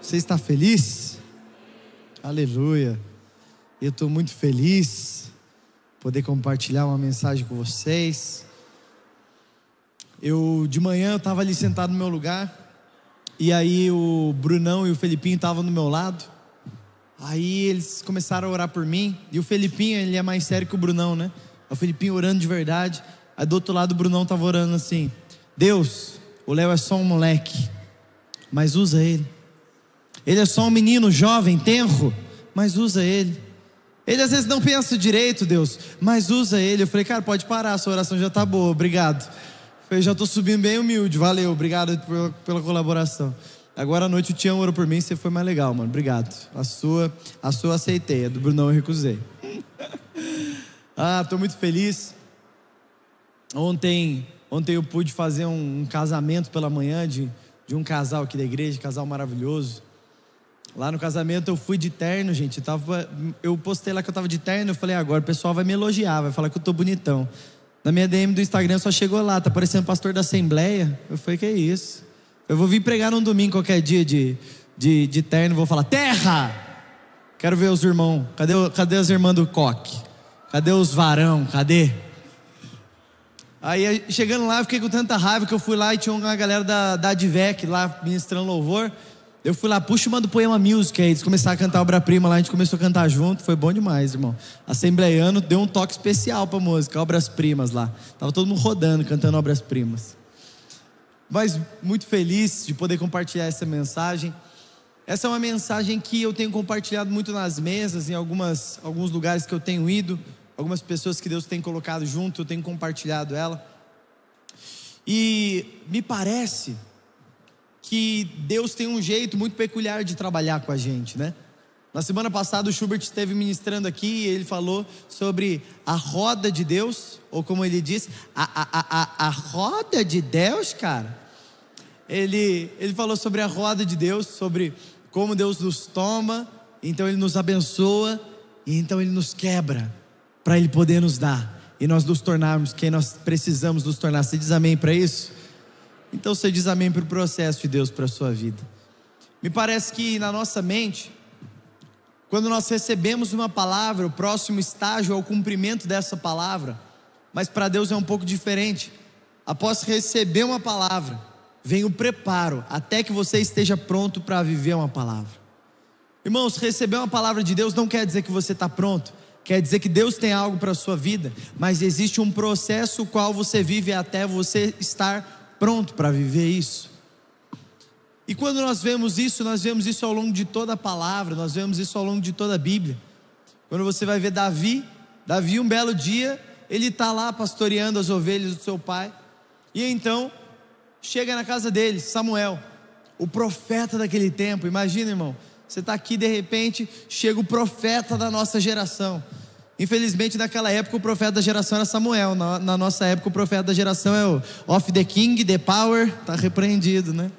Você está feliz? Aleluia. Eu estou muito feliz poder compartilhar uma mensagem com vocês. De manhã eu estava ali sentado no meu lugar, e aí o Brunão e o Felipinho estavam do meu lado. Aí eles começaram a orar por mim, e o Felipinho, ele é mais sério que o Brunão, né? O Felipinho orando de verdade. Aí do outro lado o Brunão estava orando assim: Deus, o Léo é só um moleque, mas usa ele. Ele é só um menino jovem, tenro, mas usa ele. Ele às vezes não pensa direito, Deus, mas usa ele. Eu falei: cara, pode parar, a sua oração já está boa, obrigado. Eu já estou subindo bem humilde, valeu, obrigado pela colaboração. Agora à noite o Tião orou por mim, você foi mais legal, mano, obrigado. A sua eu aceitei, a do Brunão eu recusei. Estou muito feliz. Ontem eu pude fazer um casamento pela manhã de um casal aqui da igreja, casal maravilhoso. Lá no casamento eu fui de terno, gente. Eu postei lá que eu estava de terno. Eu falei: agora o pessoal vai me elogiar, vai falar que eu estou bonitão. Na minha DM do Instagram só chegou lá: tá parecendo pastor da Assembleia. Eu falei: que é isso? Eu vou vir pregar num domingo qualquer dia de terno. Vou falar: terra! Quero ver os irmãos. Cadê as irmãs do coque? Cadê os varão? Cadê? Aí chegando lá eu fiquei com tanta raiva que eu fui lá e tinha uma galera da Advec lá ministrando louvor. Eu fui lá: puxa uma do Poema Music. Aí eles começaram a cantar obra-prima lá, a gente começou a cantar junto. Foi bom demais, irmão. Assembleiano deu um toque especial pra música, obras-primas lá. Tava todo mundo rodando, cantando obras-primas. Mas muito feliz de poder compartilhar essa mensagem. Essa é uma mensagem que eu tenho compartilhado muito nas mesas, em alguns lugares que eu tenho ido. Algumas pessoas que Deus tem colocado junto, eu tenho compartilhado ela. E me parece que Deus tem um jeito muito peculiar de trabalhar com a gente, né? Na semana passada o Schubert esteve ministrando aqui e ele falou sobre a roda de Deus, ou como ele disse, a roda de Deus, cara. Ele falou sobre a roda de Deus, sobre como Deus nos toma, então Ele nos abençoa, e então Ele nos quebra, para Ele poder nos dar, e nós nos tornarmos quem nós precisamos nos tornar. Você diz amém para isso? Então você diz amém para o processo de Deus para a sua vida. Me parece que na nossa mente, quando nós recebemos uma palavra, o próximo estágio é o cumprimento dessa palavra. Mas para Deus é um pouco diferente. Após receber uma palavra, vem o preparo, até que você esteja pronto para viver uma palavra. Irmãos, receber uma palavra de Deus não quer dizer que você está pronto. Quer dizer que Deus tem algo para a sua vida, mas existe um processo o qual você vive até você estar pronto para viver isso. E quando nós vemos isso ao longo de toda a palavra, nós vemos isso ao longo de toda a Bíblia. Quando você vai ver Davi um belo dia, ele está lá pastoreando as ovelhas do seu pai, e então chega na casa dele Samuel, o profeta daquele tempo. Imagina, irmão, você está aqui, de repente chega o profeta da nossa geração. Infelizmente naquela época o profeta da geração era Samuel. Na nossa época o profeta da geração é o of the king, the power. Está repreendido, né?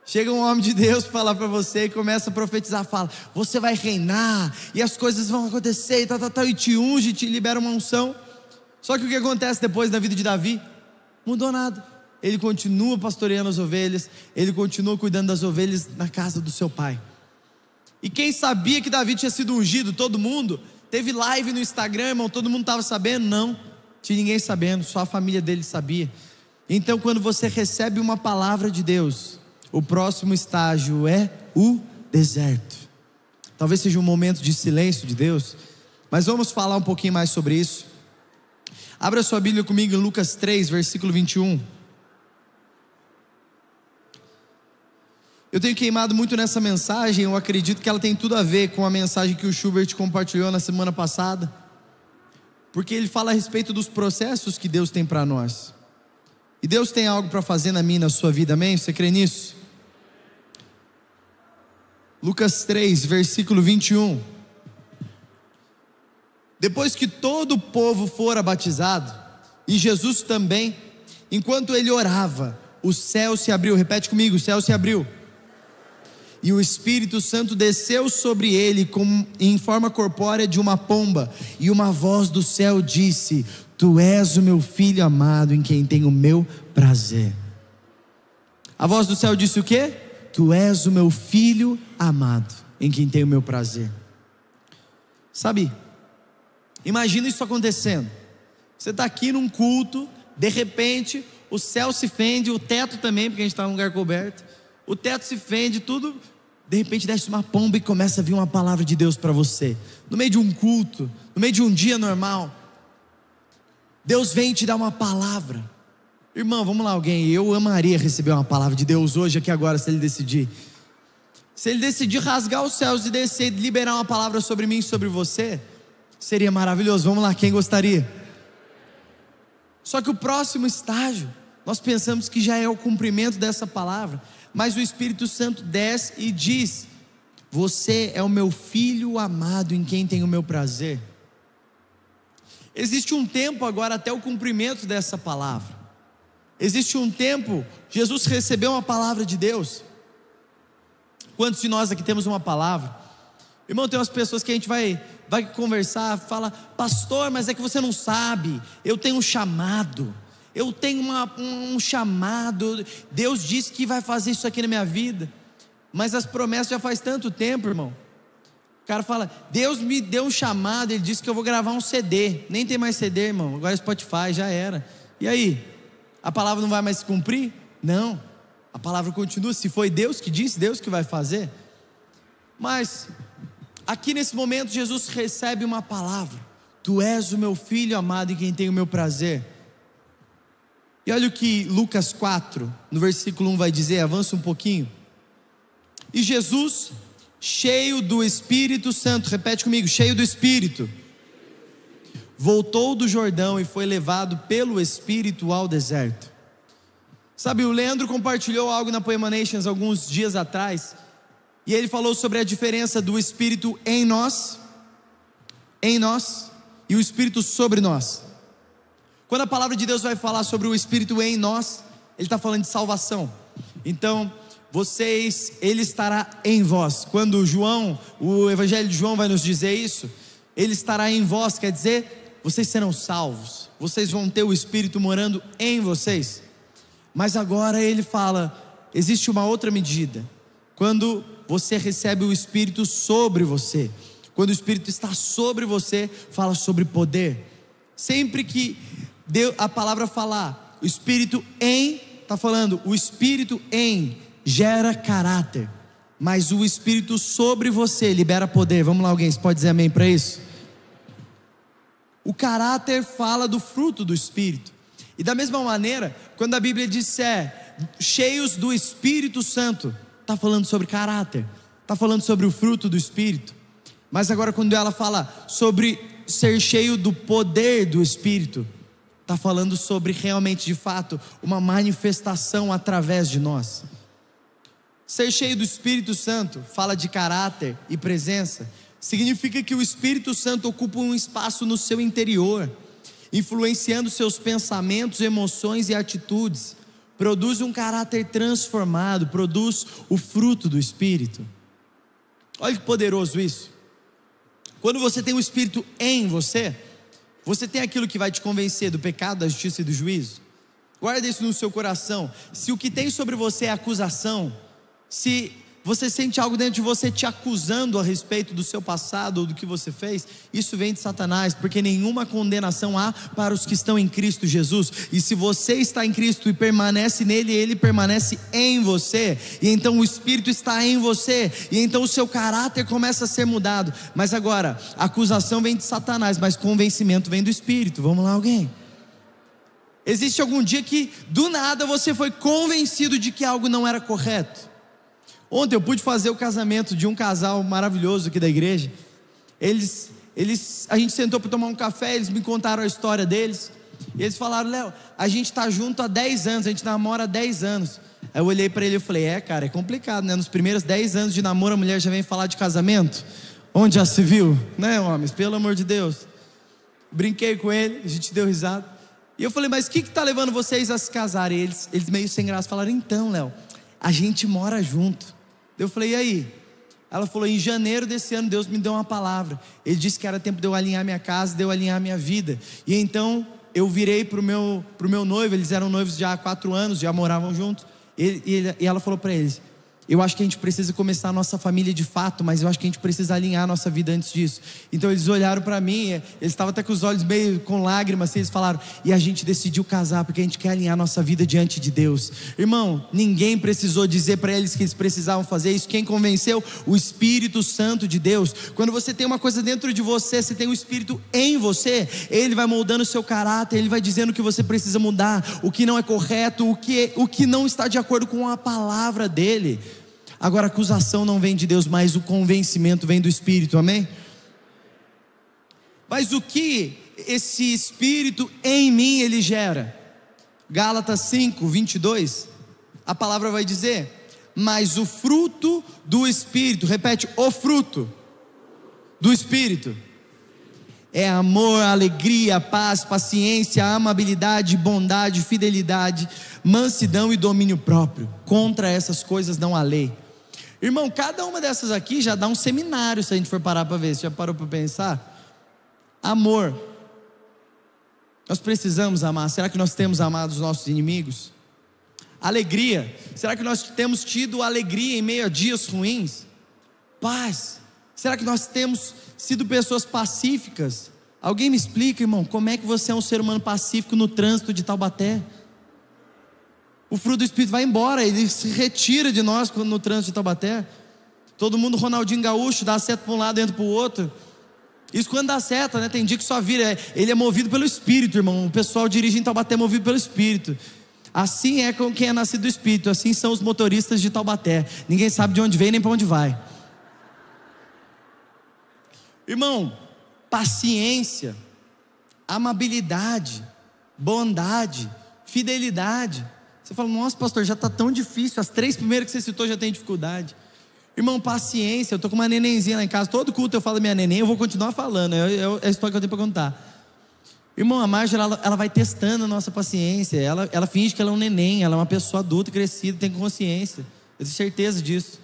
Chega um homem de Deus para falar para você e começa a profetizar. Fala: você vai reinar e as coisas vão acontecer e te unge, te libera uma unção. Só que o que acontece depois na vida de Davi? Mudou nada. Ele continua pastoreando as ovelhas, ele continua cuidando das ovelhas na casa do seu pai. E quem sabia que Davi tinha sido ungido? Todo mundo. Teve live no Instagram, irmão, todo mundo estava sabendo? Não, tinha ninguém sabendo, só a família dele sabia. Então quando você recebe uma palavra de Deus, o próximo estágio é o deserto. Talvez seja um momento de silêncio de Deus, mas vamos falar um pouquinho mais sobre isso. Abra sua Bíblia comigo em Lucas 3, versículo 21. Eu tenho queimado muito nessa mensagem. Eu acredito que ela tem tudo a ver com a mensagem que o Schubert compartilhou na semana passada, porque ele fala a respeito dos processos que Deus tem para nós. E Deus tem algo para fazer na minha e na sua vida, amém? Você crê nisso? Lucas 3, versículo 21. Depois que todo o povo fora batizado, e Jesus também, enquanto ele orava, o céu se abriu. Repete comigo: o céu se abriu. E o Espírito Santo desceu sobre ele em forma corpórea de uma pomba, e uma voz do céu disse: tu és o meu filho amado, em quem tenho o meu prazer. A voz do céu disse o quê? Tu és o meu filho amado, em quem tenho o meu prazer. Sabe, imagina isso acontecendo. Você está aqui num culto, de repente o céu se fende, o teto também, porque a gente está num lugar coberto. O teto se fende, tudo. De repente desce uma pomba e começa a vir uma palavra de Deus para você. No meio de um culto, no meio de um dia normal, Deus vem te dar uma palavra. Irmão, vamos lá, alguém. Eu amaria receber uma palavra de Deus hoje, aqui agora, se Ele decidir. Se Ele decidir rasgar os céus e descer, liberar uma palavra sobre mim e sobre você, seria maravilhoso. Vamos lá, quem gostaria? Só que o próximo estágio, nós pensamos que já é o cumprimento dessa palavra, mas o Espírito Santo desce e diz: você é o meu filho amado, em quem tenho o meu prazer. Existe um tempo agora até o cumprimento dessa palavra. Existe um tempo, Jesus recebeu uma palavra de Deus. Quantos de nós aqui temos uma palavra? Irmão, tem umas pessoas que a gente vai conversar, fala: pastor, mas é que você não sabe, eu tenho um chamado, eu tenho um chamado, Deus disse que vai fazer isso aqui na minha vida, mas as promessas já faz tanto tempo, irmão. O cara fala: Deus me deu um chamado, Ele disse que eu vou gravar um CD, nem tem mais CD, irmão, agora é Spotify, já era. E aí? A palavra não vai mais se cumprir? Não, a palavra continua. Se foi Deus que disse, Deus que vai fazer. Mas aqui nesse momento Jesus recebe uma palavra: tu és o meu filho amado, em quem tenho o meu prazer. E olha o que Lucas 4, no versículo 1 vai dizer, avança um pouquinho. E Jesus, cheio do Espírito Santo, repete comigo, cheio do Espírito, voltou do Jordão e foi levado pelo Espírito ao deserto. Sabe, o Leandro compartilhou algo na Poema Nations alguns dias atrás, e ele falou sobre a diferença do Espírito em nós, e o Espírito sobre nós. Quando a palavra de Deus vai falar sobre o Espírito em nós, Ele está falando de salvação. Então, Ele estará em vós. Quando o Evangelho de João vai nos dizer isso, Ele estará em vós, quer dizer, vocês serão salvos, vocês vão ter o Espírito morando em vocês. Mas agora Ele fala, existe uma outra medida, quando você recebe o Espírito sobre você. Quando o Espírito está sobre você, fala sobre poder. Sempre que a palavra falar, o Espírito em, está falando, o Espírito em gera caráter, mas o Espírito sobre você libera poder. Vamos lá, alguém, você pode dizer amém para isso? O caráter fala do fruto do Espírito. E da mesma maneira, quando a Bíblia disser cheios do Espírito Santo, está falando sobre caráter, está falando sobre o fruto do Espírito. Mas agora quando ela fala sobre ser cheio do poder do Espírito, está falando sobre realmente, de fato, uma manifestação através de nós. Ser cheio do Espírito Santo fala de caráter e presença. Significa que o Espírito Santo ocupa um espaço no seu interior, influenciando seus pensamentos, emoções e atitudes. Produz um caráter transformado, produz o fruto do Espírito. Olha que poderoso isso. Quando você tem o Espírito em você, você tem aquilo que vai te convencer do pecado, da justiça e do juízo. Guarda isso no seu coração. Se o que tem sobre você é acusação, se você sente algo dentro de você te acusando a respeito do seu passado ou do que você fez, isso vem de Satanás, porque nenhuma condenação há para os que estão em Cristo Jesus. E se você está em Cristo e permanece nele, ele permanece em você, e então o Espírito está em você, e então o seu caráter começa a ser mudado. Mas agora, a acusação vem de Satanás, mas convencimento vem do Espírito. Vamos lá, alguém? Existe algum dia que do nada você foi convencido de que algo não era correto? Ontem eu pude fazer o casamento de um casal maravilhoso aqui da igreja. A gente sentou para tomar um café, eles me contaram a história deles. E eles falaram: Léo, a gente está junto há 10 anos, a gente namora há 10 anos. Aí eu olhei para ele e falei: cara, é complicado, né? Nos primeiros 10 anos de namoro a mulher já vem falar de casamento? Onde já se viu, né, homens? Pelo amor de Deus. Brinquei com ele, a gente deu risada. E eu falei: mas o que está levando vocês a se casarem? Eles meio sem graça falaram: então, Léo, a gente mora junto. Eu falei: e aí? Ela falou: em janeiro desse ano Deus me deu uma palavra. Ele disse que era tempo de eu alinhar minha casa, de eu alinhar minha vida. E então eu virei para o meu noivo. Eles eram noivos já há 4 anos, já moravam juntos. E ela falou para eles: Eu acho que a gente precisa começar a nossa família de fato, mas eu acho que a gente precisa alinhar a nossa vida antes disso. Então eles olharam para mim, eles estavam até com os olhos meio com lágrimas, assim, eles falaram: e a gente decidiu casar porque a gente quer alinhar a nossa vida diante de Deus. Irmão, ninguém precisou dizer para eles que eles precisavam fazer isso. Quem convenceu? O Espírito Santo de Deus. Quando você tem uma coisa dentro de você, você tem o Espírito em você, Ele vai moldando o seu caráter, Ele vai dizendo o que você precisa mudar, o que não é correto, o que não está de acordo com a palavra dEle. Agora, a acusação não vem de Deus, mas o convencimento vem do Espírito, amém? Mas o que esse Espírito em mim ele gera? Gálatas 5, 22, a palavra vai dizer: mas o fruto do Espírito, repete, o fruto do Espírito é amor, alegria, paz, paciência, amabilidade, bondade, fidelidade, mansidão e domínio próprio. Contra essas coisas não há lei. Irmão, cada uma dessas aqui já dá um seminário, se a gente for parar para ver. Você já parou para pensar? Amor, nós precisamos amar. Será que nós temos amado os nossos inimigos? Alegria, será que nós temos tido alegria em meio a dias ruins? Paz, será que nós temos sido pessoas pacíficas? Alguém me explica, irmão, como é que você é um ser humano pacífico no trânsito de Taubaté? O fruto do Espírito vai embora, ele se retira de nós no trânsito de Taubaté. Todo mundo Ronaldinho Gaúcho, dá seta para um lado, entra para o outro. Isso quando dá seta, né? Tem dia que só vira, ele é movido pelo Espírito, irmão. O pessoal dirige em Taubaté movido pelo Espírito. Assim é com quem é nascido do Espírito, assim são os motoristas de Taubaté. Ninguém sabe de onde vem nem para onde vai. Irmão, paciência, amabilidade, bondade, fidelidade. Você fala: nossa, pastor, já está tão difícil. As 3 primeiras que você citou já tem dificuldade. Irmão, paciência. Eu estou com uma nenenzinha lá em casa. Todo culto eu falo da minha neném. Eu vou continuar falando. É a história que eu tenho para contar. Irmão, a Marjorie, ela vai testando a nossa paciência. Ela finge que ela é um neném. Ela é uma pessoa adulta, crescida, tem consciência. Eu tenho certeza disso.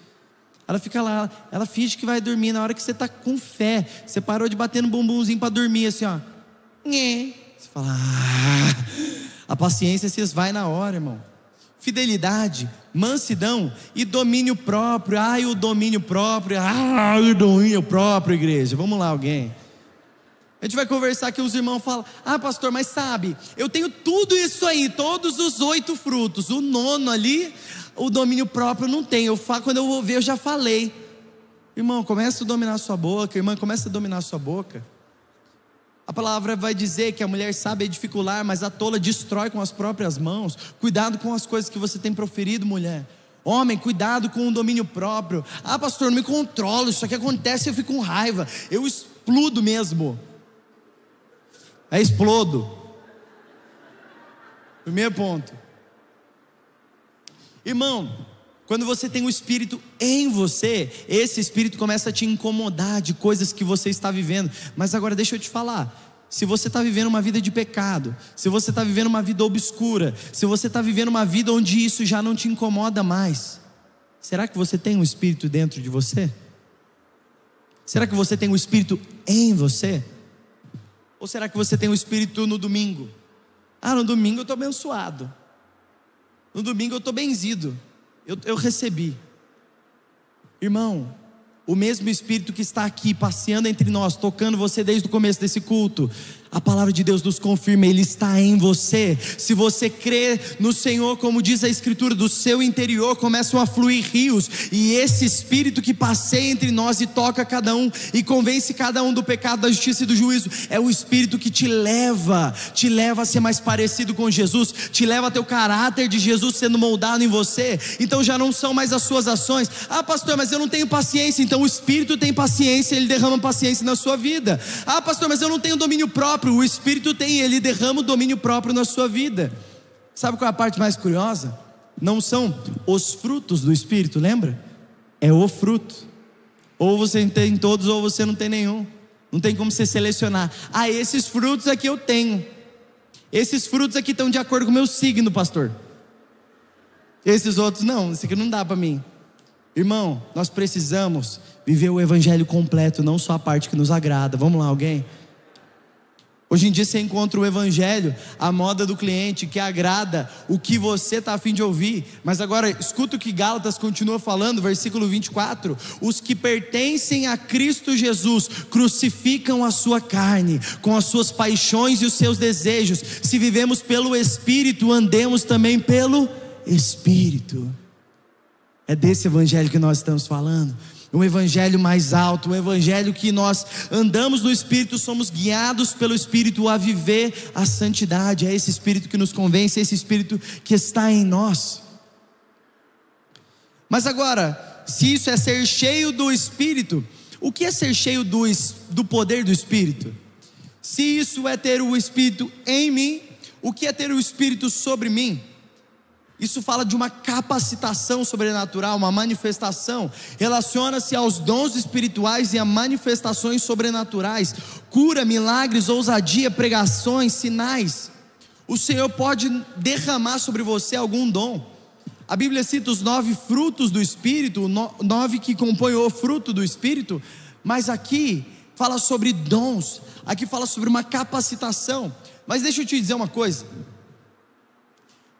Ela fica lá, ela finge que vai dormir. Na hora que você está com fé, você parou de bater no bumbumzinho para dormir, assim, ó. Você fala: a paciência se esvai na hora, irmão. Fidelidade, mansidão e domínio próprio. O domínio próprio. O domínio próprio, igreja. Vamos lá, alguém. A gente vai conversar aqui, os irmãos falam: pastor, mas sabe, eu tenho tudo isso aí, todos os 8 frutos. O 9º ali, o domínio próprio não tem. Quando eu vou ver, eu já falei. Irmão, começa a dominar a sua boca. Irmã, começa a dominar a sua boca. A palavra vai dizer que a mulher sabe edificar, mas a tola destrói com as próprias mãos. Cuidado com as coisas que você tem proferido, mulher. Homem, cuidado com o domínio próprio. Pastor, não me controlo, isso aqui acontece e eu fico com raiva. Eu explodo mesmo. Explodo. Primeiro ponto. Irmão, quando você tem o Espírito em você, esse Espírito começa a te incomodar de coisas que você está vivendo. Mas agora deixa eu te falar, se você está vivendo uma vida de pecado, se você está vivendo uma vida obscura, se você está vivendo uma vida onde isso já não te incomoda mais, será que você tem um Espírito dentro de você? Será que você tem um Espírito em você? Ou será que você tem um Espírito no domingo? No domingo eu estou abençoado, no domingo eu estou benzido, eu recebi. Irmão, o mesmo Espírito que está aqui passeando entre nós, tocando você desde o começo desse culto, a palavra de Deus nos confirma, Ele está em você. Se você crê no Senhor, como diz a Escritura, do seu interior começam a fluir rios. E esse Espírito que passeia entre nós e toca cada um e convence cada um do pecado, da justiça e do juízo, é o Espírito que te leva a ser mais parecido com Jesus, te leva a ter o caráter de Jesus sendo moldado em você. Então já não são mais as suas ações. Pastor, mas eu não tenho paciência. Então o Espírito tem paciência, Ele derrama paciência na sua vida. Pastor, mas eu não tenho domínio próprio. O Espírito tem, Ele derrama o domínio próprio na sua vida. Sabe qual é a parte mais curiosa? Não são os frutos do Espírito, lembra? É o fruto. Ou você tem todos ou você não tem nenhum. Não tem como você selecionar. Esses frutos aqui eu tenho. Esses frutos aqui estão de acordo com o meu signo, pastor. Esses outros não, esse aqui não dá para mim. Irmão, nós precisamos viver o evangelho completo, não só a parte que nos agrada. Vamos lá, alguém? Hoje em dia você encontra o evangelho, a moda do cliente, que agrada o que você está a fim de ouvir. Mas agora escuta o que Gálatas continua falando, versículo 24: os que pertencem a Cristo Jesus crucificam a sua carne com as suas paixões e os seus desejos. Se vivemos pelo Espírito, andemos também pelo Espírito. É desse evangelho que nós estamos falando. Um evangelho mais alto, um evangelho que nós andamos no Espírito, somos guiados pelo Espírito a viver a santidade. É esse Espírito que nos convence, é esse Espírito que está em nós. Mas agora, se isso é ser cheio do Espírito, o que é ser cheio do poder do Espírito? Se isso é ter o Espírito em mim, o que é ter o Espírito sobre mim? Isso fala de uma capacitação sobrenatural, uma manifestação. Relaciona-se aos dons espirituais e a manifestações sobrenaturais, cura, milagres, ousadia, pregações, sinais. O Senhor pode derramar sobre você algum dom. A Bíblia cita os 9 frutos do Espírito, 9 que compõem o fruto do Espírito, mas aqui fala sobre dons, aqui fala sobre uma capacitação. Mas deixa eu te dizer uma coisa: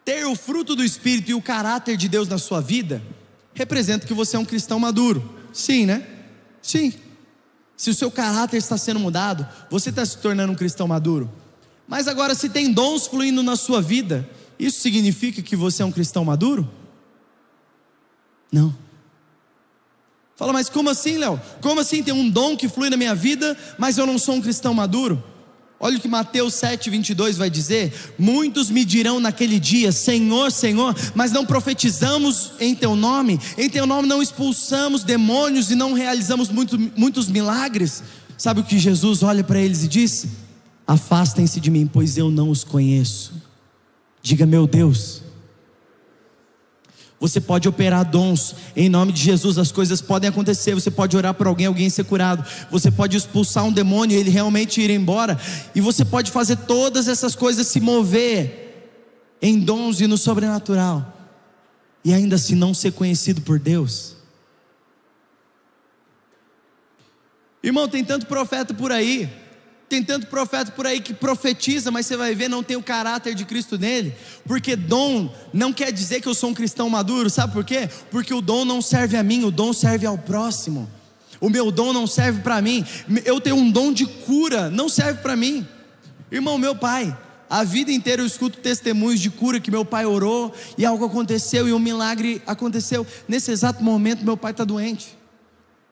ter o fruto do Espírito e o caráter de Deus na sua vida representa que você é um cristão maduro. Sim, né? Sim. Se o seu caráter está sendo mudado, você está se tornando um cristão maduro. Mas agora, se tem dons fluindo na sua vida, isso significa que você é um cristão maduro? Não. Fala, mas como assim, Léo? Como assim tem um dom que flui na minha vida, mas eu não sou um cristão maduro? Olha o que Mateus 7:22 vai dizer: muitos me dirão naquele dia, Senhor, Senhor, mas não profetizamos em teu nome não expulsamos demônios e não realizamos muitos milagres. Sabe o que Jesus olha para eles e diz? Afastem-se de mim, pois eu não os conheço. Diga, meu Deus. Você pode operar dons, em nome de Jesus as coisas podem acontecer. Você pode orar por alguém ser curado. Você pode expulsar um demônio e ele realmente ir embora. E você pode fazer todas essas coisas se mover em dons e no sobrenatural, e ainda assim não ser conhecido por Deus. Irmão, tem tanto profeta por aí. Tem tanto profeta por aí que profetiza, mas você vai ver, não tem o caráter de Cristo nele. Porque dom não quer dizer que eu sou um cristão maduro. Sabe por quê? Porque o dom não serve a mim, o dom serve ao próximo. O meu dom não serve para mim. Eu tenho um dom de cura, não serve para mim. Irmão, meu pai, a vida inteira eu escuto testemunhos de cura, que meu pai orou e algo aconteceu e um milagre aconteceu. Nesse exato momento meu pai está doente,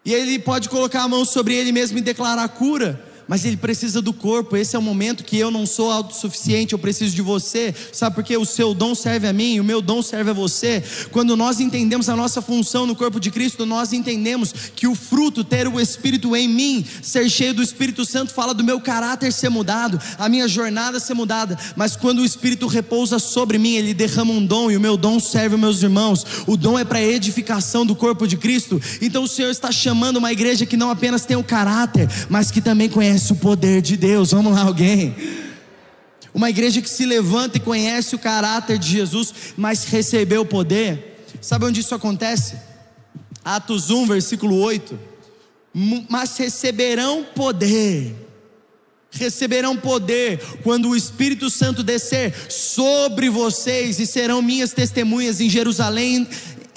e ele pode colocar a mão sobre ele mesmo e declarar cura, mas ele precisa do corpo. Esse é o momento que eu não sou autossuficiente, eu preciso de você. Sabe por quê? O seu dom serve a mim, o meu dom serve a você. Quando nós entendemos a nossa função no corpo de Cristo, nós entendemos que o fruto, ter o Espírito em mim, ser cheio do Espírito Santo, fala do meu caráter ser mudado, a minha jornada ser mudada. Mas quando o Espírito repousa sobre mim, ele derrama um dom, e o meu dom serve aos meus irmãos. O dom é para a edificação do corpo de Cristo. Então o Senhor está chamando uma igreja que não apenas tem o caráter, mas que também conhece o poder de Deus. Vamos lá, alguém? Uma igreja que se levanta e conhece o caráter de Jesus, mas recebeu o poder. Sabe onde isso acontece? Atos 1, versículo 8: mas receberão poder quando o Espírito Santo descer sobre vocês, e serão minhas testemunhas em Jerusalém,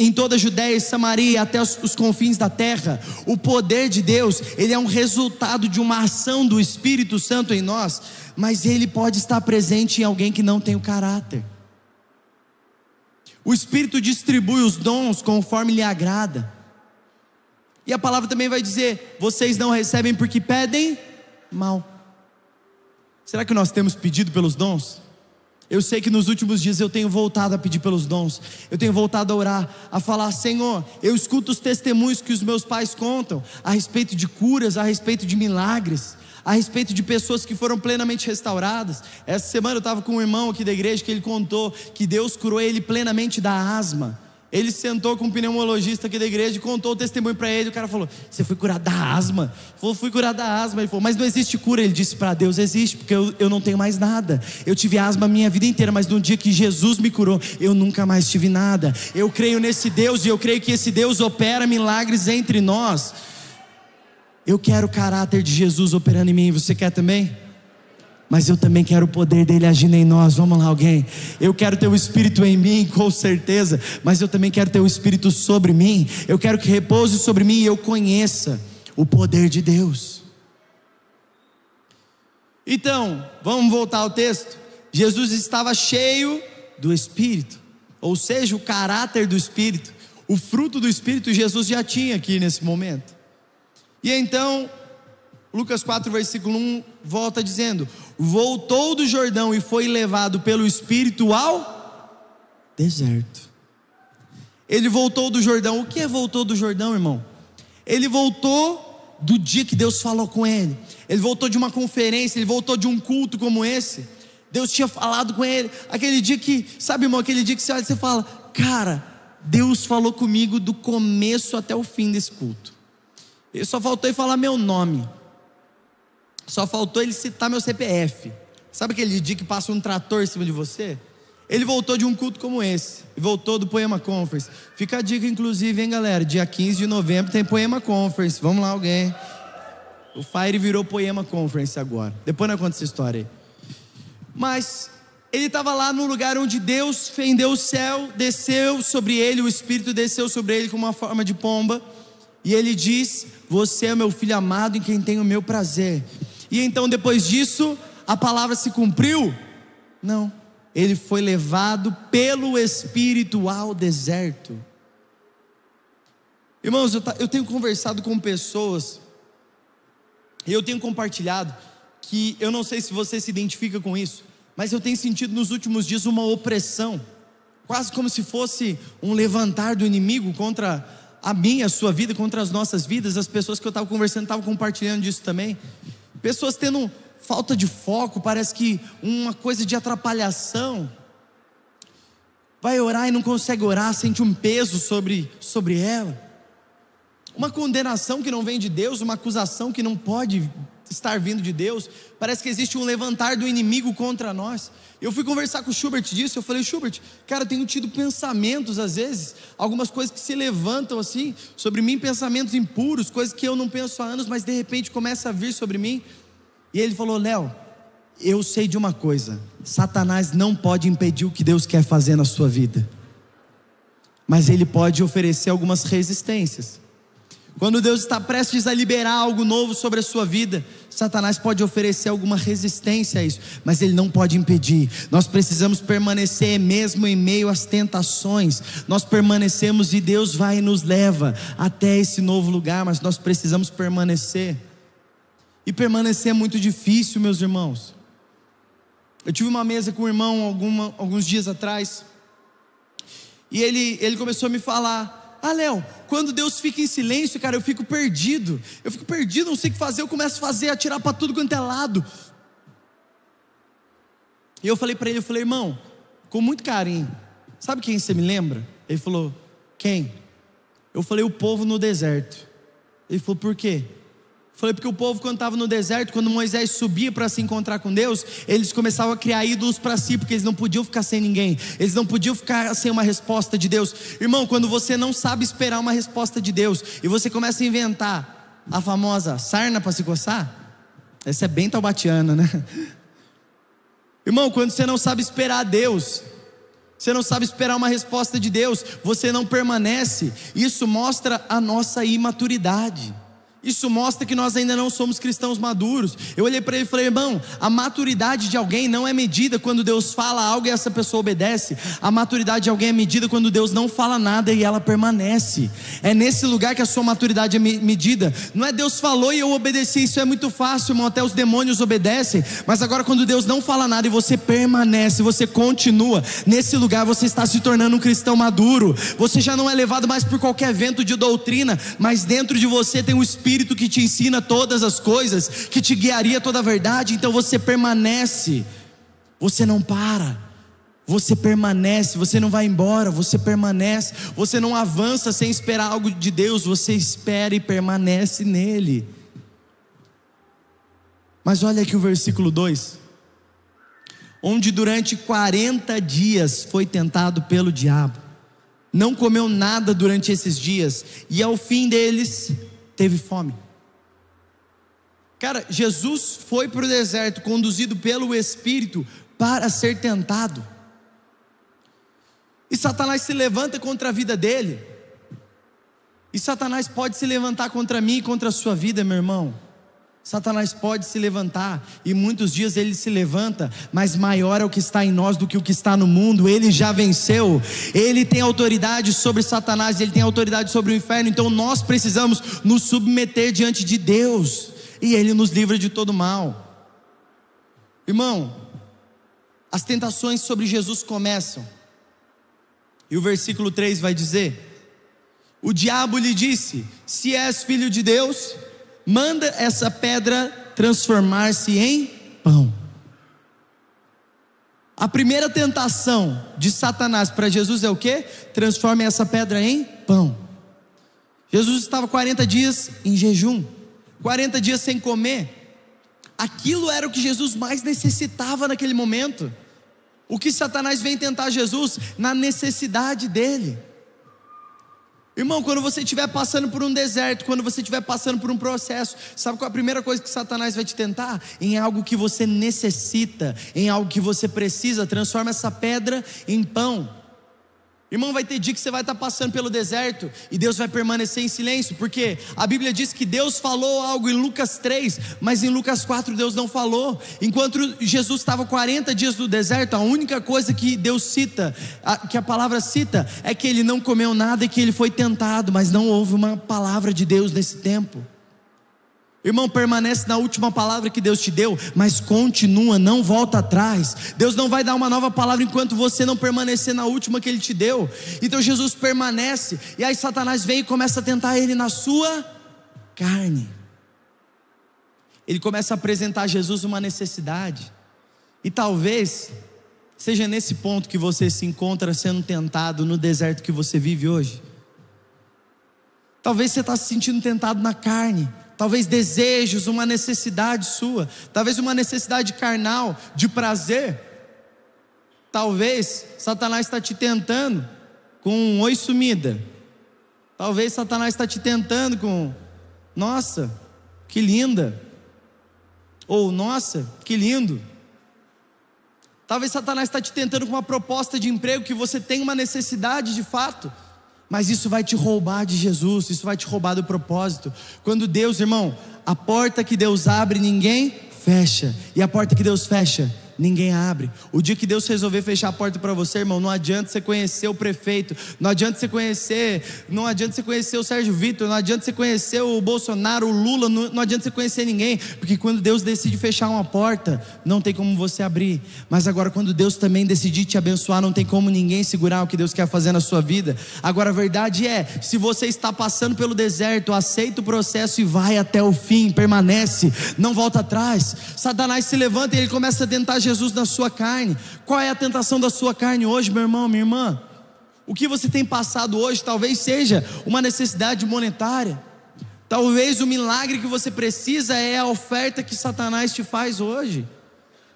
em toda a Judéia e Samaria, até os confins da terra. O poder de Deus, ele é um resultado de uma ação do Espírito Santo em nós, mas ele pode estar presente em alguém que não tem o caráter. O Espírito distribui os dons conforme lhe agrada, e a palavra também vai dizer: vocês não recebem porque pedem mal. Será que nós temos pedido pelos dons? Eu sei que nos últimos dias eu tenho voltado a pedir pelos dons. Eu tenho voltado a orar, a falar: Senhor, eu escuto os testemunhos que os meus pais contam a respeito de curas, a respeito de milagres, a respeito de pessoas que foram plenamente restauradas. Essa semana eu estava com um irmão aqui da igreja que ele contou que Deus curou ele plenamente da asma. Ele sentou com um pneumologista aqui da igreja e contou o testemunho para ele. O cara falou: você foi curado da asma? Ele falou: fui curado da asma. Ele falou: mas não existe cura. Ele disse: para Deus existe, porque eu não tenho mais nada. Eu tive asma a minha vida inteira, mas no dia que Jesus me curou, eu nunca mais tive nada. Eu creio nesse Deus, e eu creio que esse Deus opera milagres entre nós. Eu quero o caráter de Jesus operando em mim. Você quer também? mas eu também quero o poder dele agindo em nós. Vamos lá, alguém? Eu quero ter o Espírito em mim, com certeza, mas eu também quero ter o Espírito sobre mim. Eu quero que repouse sobre mim e eu conheça o poder de Deus. Então, vamos voltar ao texto. Jesus estava cheio do Espírito, ou seja, o caráter do Espírito, o fruto do Espírito Jesus já tinha aqui nesse momento. E então, Lucas 4 versículo 1 volta dizendo: voltou do Jordão e foi levado pelo Espírito ao deserto. Ele voltou do Jordão. O que é voltou do Jordão, irmão? Ele voltou do dia que Deus falou com ele. Ele voltou de uma conferência, ele voltou de um culto como esse. Deus tinha falado com ele. Aquele dia que, sabe, irmão, aquele dia que você olha e você fala: cara, Deus falou comigo do começo até o fim desse culto. Ele só faltou ele falar meu nome. Só faltou ele citar meu CPF. Sabe aquele dia que passa um trator em cima de você? Ele voltou de um culto como esse. E voltou do Poema Conference. Fica a dica inclusive, hein, galera? Dia 15 de novembro tem Poema Conference. Vamos lá, alguém. O Fire virou Poema Conference agora. Depois nós contamos essa história aí. Mas ele estava lá no lugar onde Deus fendeu o céu, desceu sobre ele, o Espírito desceu sobre ele com uma forma de pomba. E ele diz: você é meu filho amado em quem tenho o meu prazer. E então depois disso, a palavra se cumpriu? Não, ele foi levado pelo Espírito ao deserto. Irmãos, eu tenho conversado com pessoas, e eu tenho compartilhado, que eu não sei se você se identifica com isso, mas eu tenho sentido nos últimos dias uma opressão, quase como se fosse um levantar do inimigo contra a minha, a sua vida, contra as nossas vidas. As pessoas que eu estava conversando estavam compartilhando disso também. Pessoas tendo falta de foco, parece que uma coisa de atrapalhação. Vai orar e não consegue orar, sente um peso sobre ela. Uma condenação que não vem de Deus, uma acusação que não pode estar vindo de Deus. Parece que existe um levantar do inimigo contra nós. Eu fui conversar com o Schubert disso. Eu falei: Schubert, cara, eu tenho tido pensamentos às vezes, algumas coisas que se levantam assim sobre mim, pensamentos impuros, coisas que eu não penso há anos, mas de repente começa a vir sobre mim. E ele falou: Léo, eu sei de uma coisa: Satanás não pode impedir o que Deus quer fazer na sua vida, mas ele pode oferecer algumas resistências. Quando Deus está prestes a liberar algo novo sobre a sua vida, Satanás pode oferecer alguma resistência a isso, mas ele não pode impedir. Nós precisamos permanecer mesmo em meio às tentações. Nós permanecemos e Deus vai e nos leva até esse novo lugar, mas nós precisamos permanecer. E permanecer é muito difícil, meus irmãos. Eu tive uma mesa com um irmão alguns dias atrás, e ele começou a me falar: ah, Léo, quando Deus fica em silêncio, cara, eu fico perdido, não sei o que fazer, eu começo a fazer, atirar para tudo quanto é lado. E eu falei para ele, irmão, com muito carinho, sabe quem você me lembra? Ele falou: quem? Eu falei: o povo no deserto. Ele falou: por quê? Eu falei: porque o povo, quando estava no deserto, quando Moisés subia para se encontrar com Deus, eles começavam a criar ídolos para si, porque eles não podiam ficar sem ninguém, eles não podiam ficar sem uma resposta de Deus. Irmão, quando você não sabe esperar uma resposta de Deus, e você começa a inventar a famosa sarna para se coçar, essa é bem taubatiana, né? Irmão, quando você não sabe esperar Deus, você não sabe esperar uma resposta de Deus, você não permanece. Isso mostra a nossa imaturidade. Isso mostra que nós ainda não somos cristãos maduros. Eu olhei para ele e falei: irmão, a maturidade de alguém não é medida quando Deus fala algo e essa pessoa obedece. A maturidade de alguém é medida quando Deus não fala nada e ela permanece. É nesse lugar que a sua maturidade é medida. Não é Deus falou e eu obedeci. Isso é muito fácil, irmão, até os demônios obedecem. Mas agora, quando Deus não fala nada e você permanece, você continua, nesse lugar você está se tornando um cristão maduro. Você já não é levado mais por qualquer vento de doutrina, mas dentro de você tem um Espírito que te ensina todas as coisas, que te guiaria toda a verdade. Então você permanece, você não para, você permanece, você não vai embora, você permanece, você não avança sem esperar algo de Deus, você espera e permanece nele. Mas olha aqui o versículo 2: onde durante 40 dias foi tentado pelo diabo, não comeu nada durante esses dias, e ao fim deles teve fome. Cara, Jesus foi para o deserto, conduzido pelo Espírito, para ser tentado. E Satanás se levanta contra a vida dele. E Satanás pode se levantar contra mim e contra a sua vida, meu irmão. Satanás pode se levantar, e muitos dias ele se levanta, mas maior é o que está em nós do que o que está no mundo. Ele já venceu, ele tem autoridade sobre Satanás, ele tem autoridade sobre o inferno. Então nós precisamos nos submeter diante de Deus, e ele nos livra de todo mal. Irmão, as tentações sobre Jesus começam, e o versículo 3 vai dizer: o diabo lhe disse: se és filho de Deus, manda essa pedra transformar-se em pão. A primeira tentação de Satanás para Jesus é o quê? Transforme essa pedra em pão. Jesus estava 40 dias em jejum, 40 dias sem comer. Aquilo era o que Jesus mais necessitava naquele momento. O que Satanás vem tentar Jesus? Na necessidade dele. Irmão, quando você estiver passando por um deserto, quando você estiver passando por um processo, sabe qual é a primeira coisa que Satanás vai te tentar? Em algo que você necessita, em algo que você precisa. Transforma essa pedra em pão. Irmão, vai ter dia que você vai estar passando pelo deserto e Deus vai permanecer em silêncio, porque a Bíblia diz que Deus falou algo em Lucas 3, mas em Lucas 4 Deus não falou. Enquanto Jesus estava 40 dias no deserto, a única coisa que Deus cita, que a palavra cita, é que ele não comeu nada e que ele foi tentado, mas não houve uma palavra de Deus nesse tempo. Irmão, permanece na última palavra que Deus te deu, mas continua, não volta atrás. Deus não vai dar uma nova palavra enquanto você não permanecer na última que Ele te deu. Então Jesus permanece, e aí Satanás vem e começa a tentar ele na sua carne. Ele começa a apresentar a Jesus uma necessidade, e talvez seja nesse ponto que você se encontra sendo tentado no deserto que você vive hoje. Talvez você está se sentindo tentado na carne, talvez desejos, uma necessidade sua, talvez uma necessidade carnal, de prazer. Talvez Satanás está te tentando com um oi sumida. Talvez Satanás está te tentando com: nossa, que linda. Ou nossa, que lindo. Talvez Satanás está te tentando com uma proposta de emprego que você tem uma necessidade de fato, mas isso vai te roubar de Jesus, isso vai te roubar do propósito. Quando Deus, irmão, a porta que Deus abre, ninguém fecha, e a porta que Deus fecha, ninguém abre. O dia que Deus resolver fechar a porta para você, irmão, não adianta você conhecer o prefeito, não adianta você conhecer o Sérgio Vitor, não adianta você conhecer o Bolsonaro, o Lula, não adianta você conhecer ninguém, porque quando Deus decide fechar uma porta, não tem como você abrir. Mas agora, quando Deus também decidir te abençoar, não tem como ninguém segurar o que Deus quer fazer na sua vida. Agora a verdade é, se você está passando pelo deserto, aceita o processo e vai até o fim, permanece, não volta atrás. Satanás se levanta e ele começa a tentar Jesus na sua carne. Qual é a tentação da sua carne hoje, meu irmão, minha irmã? O que você tem passado hoje talvez seja uma necessidade monetária. Talvez o milagre que você precisa é a oferta que Satanás te faz hoje.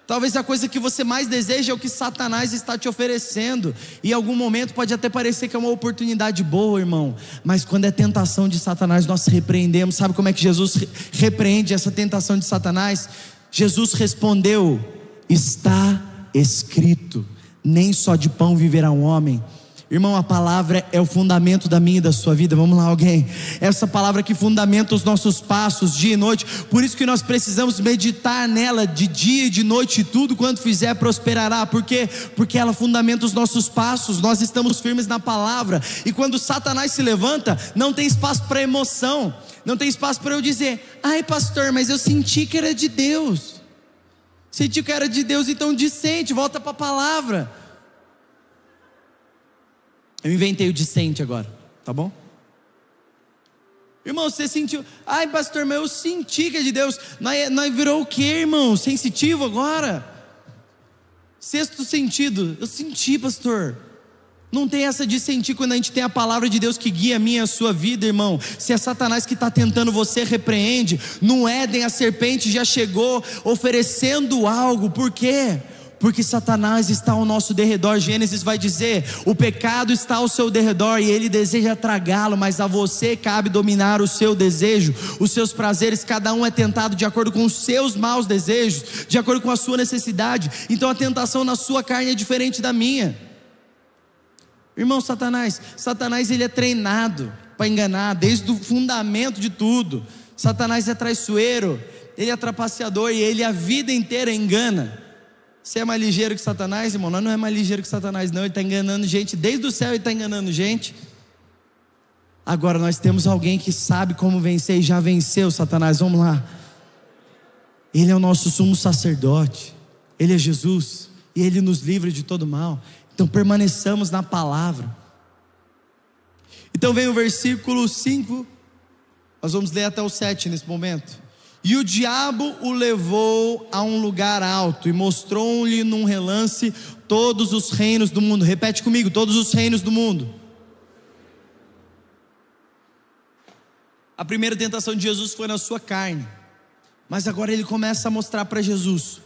Talvez a coisa que você mais deseja é o que Satanás está te oferecendo. E em algum momento pode até parecer que é uma oportunidade boa, irmão, mas quando é tentação de Satanás, nós repreendemos. Sabe como é que Jesus repreende essa tentação de Satanás? Jesus respondeu: está escrito, nem só de pão viverá um homem. Irmão, a palavra é o fundamento da minha e da sua vida. Vamos lá, alguém? Essa palavra que fundamenta os nossos passos dia e noite. Por isso que nós precisamos meditar nela de dia e de noite, e tudo quanto fizer prosperará. Por quê? Porque ela fundamenta os nossos passos. Nós estamos firmes na palavra. E quando Satanás se levanta, não tem espaço para emoção, não tem espaço para eu dizer: ai pastor, mas eu senti que era de Deus. Senti que era de Deus, então dissente, volta para a palavra. Eu inventei o dissente agora, tá bom? Irmão, você sentiu: ai pastor, mas eu senti que é de Deus. Nós virou o que, irmão? Sensitivo agora? Sexto sentido: eu senti, pastor. Não tem essa de sentir quando a gente tem a palavra de Deus que guia a minha e a sua vida, irmão. Se é Satanás que está tentando você, repreende. No Éden a serpente já chegou oferecendo algo. Por quê? porque Satanás está ao nosso derredor. Gênesis vai dizer: o pecado está ao seu derredor e ele deseja tragá-lo, mas a você cabe dominar o seu desejo, os seus prazeres. Cada um é tentado de acordo com os seus maus desejos, de acordo com a sua necessidade. Então a tentação na sua carne é diferente da minha. Irmão, Satanás ele é treinado para enganar desde o fundamento de tudo. Satanás é traiçoeiro, ele é trapaceador e ele a vida inteira engana. Você é mais ligeiro que Satanás, irmão? Não é mais ligeiro que Satanás não, ele está enganando gente, desde o céu ele está enganando gente. Agora nós temos alguém que sabe como vencer e já venceu Satanás. Vamos lá. Ele é o nosso sumo sacerdote, ele é Jesus, e ele nos livra de todo mal. Então permaneçamos na palavra. Então vem o versículo 5, nós vamos ler até o 7 nesse momento. E o diabo o levou a um lugar alto e mostrou-lhe num relance todos os reinos do mundo. Repete comigo: todos os reinos do mundo. A primeira tentação de Jesus foi na sua carne, mas agora ele começa a mostrar para Jesus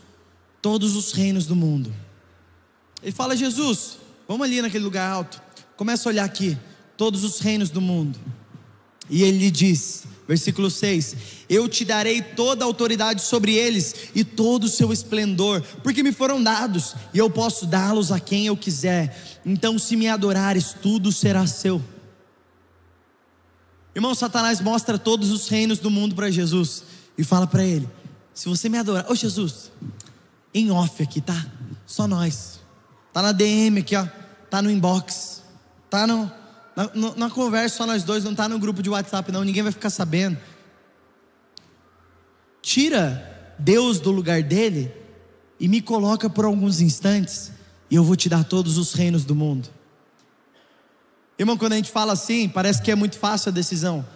todos os reinos do mundo. Ele fala: Jesus, vamos ali naquele lugar alto, começa a olhar aqui, todos os reinos do mundo. E ele lhe diz, versículo 6: eu te darei toda a autoridade sobre eles e todo o seu esplendor, porque me foram dados, e eu posso dá-los a quem eu quiser. Então se me adorares, tudo será seu. Irmão, Satanás mostra todos os reinos do mundo para Jesus e fala para ele: se você me adorar, ô Jesus, em off aqui, tá? Só nós, tá na DM aqui, ó, tá no inbox, tá na conversa, só nós dois, não tá no grupo de WhatsApp não, ninguém vai ficar sabendo. Tira Deus do lugar dele e me coloca por alguns instantes, e eu vou te dar todos os reinos do mundo. Irmão, quando a gente fala assim, parece que é muito fácil a decisão.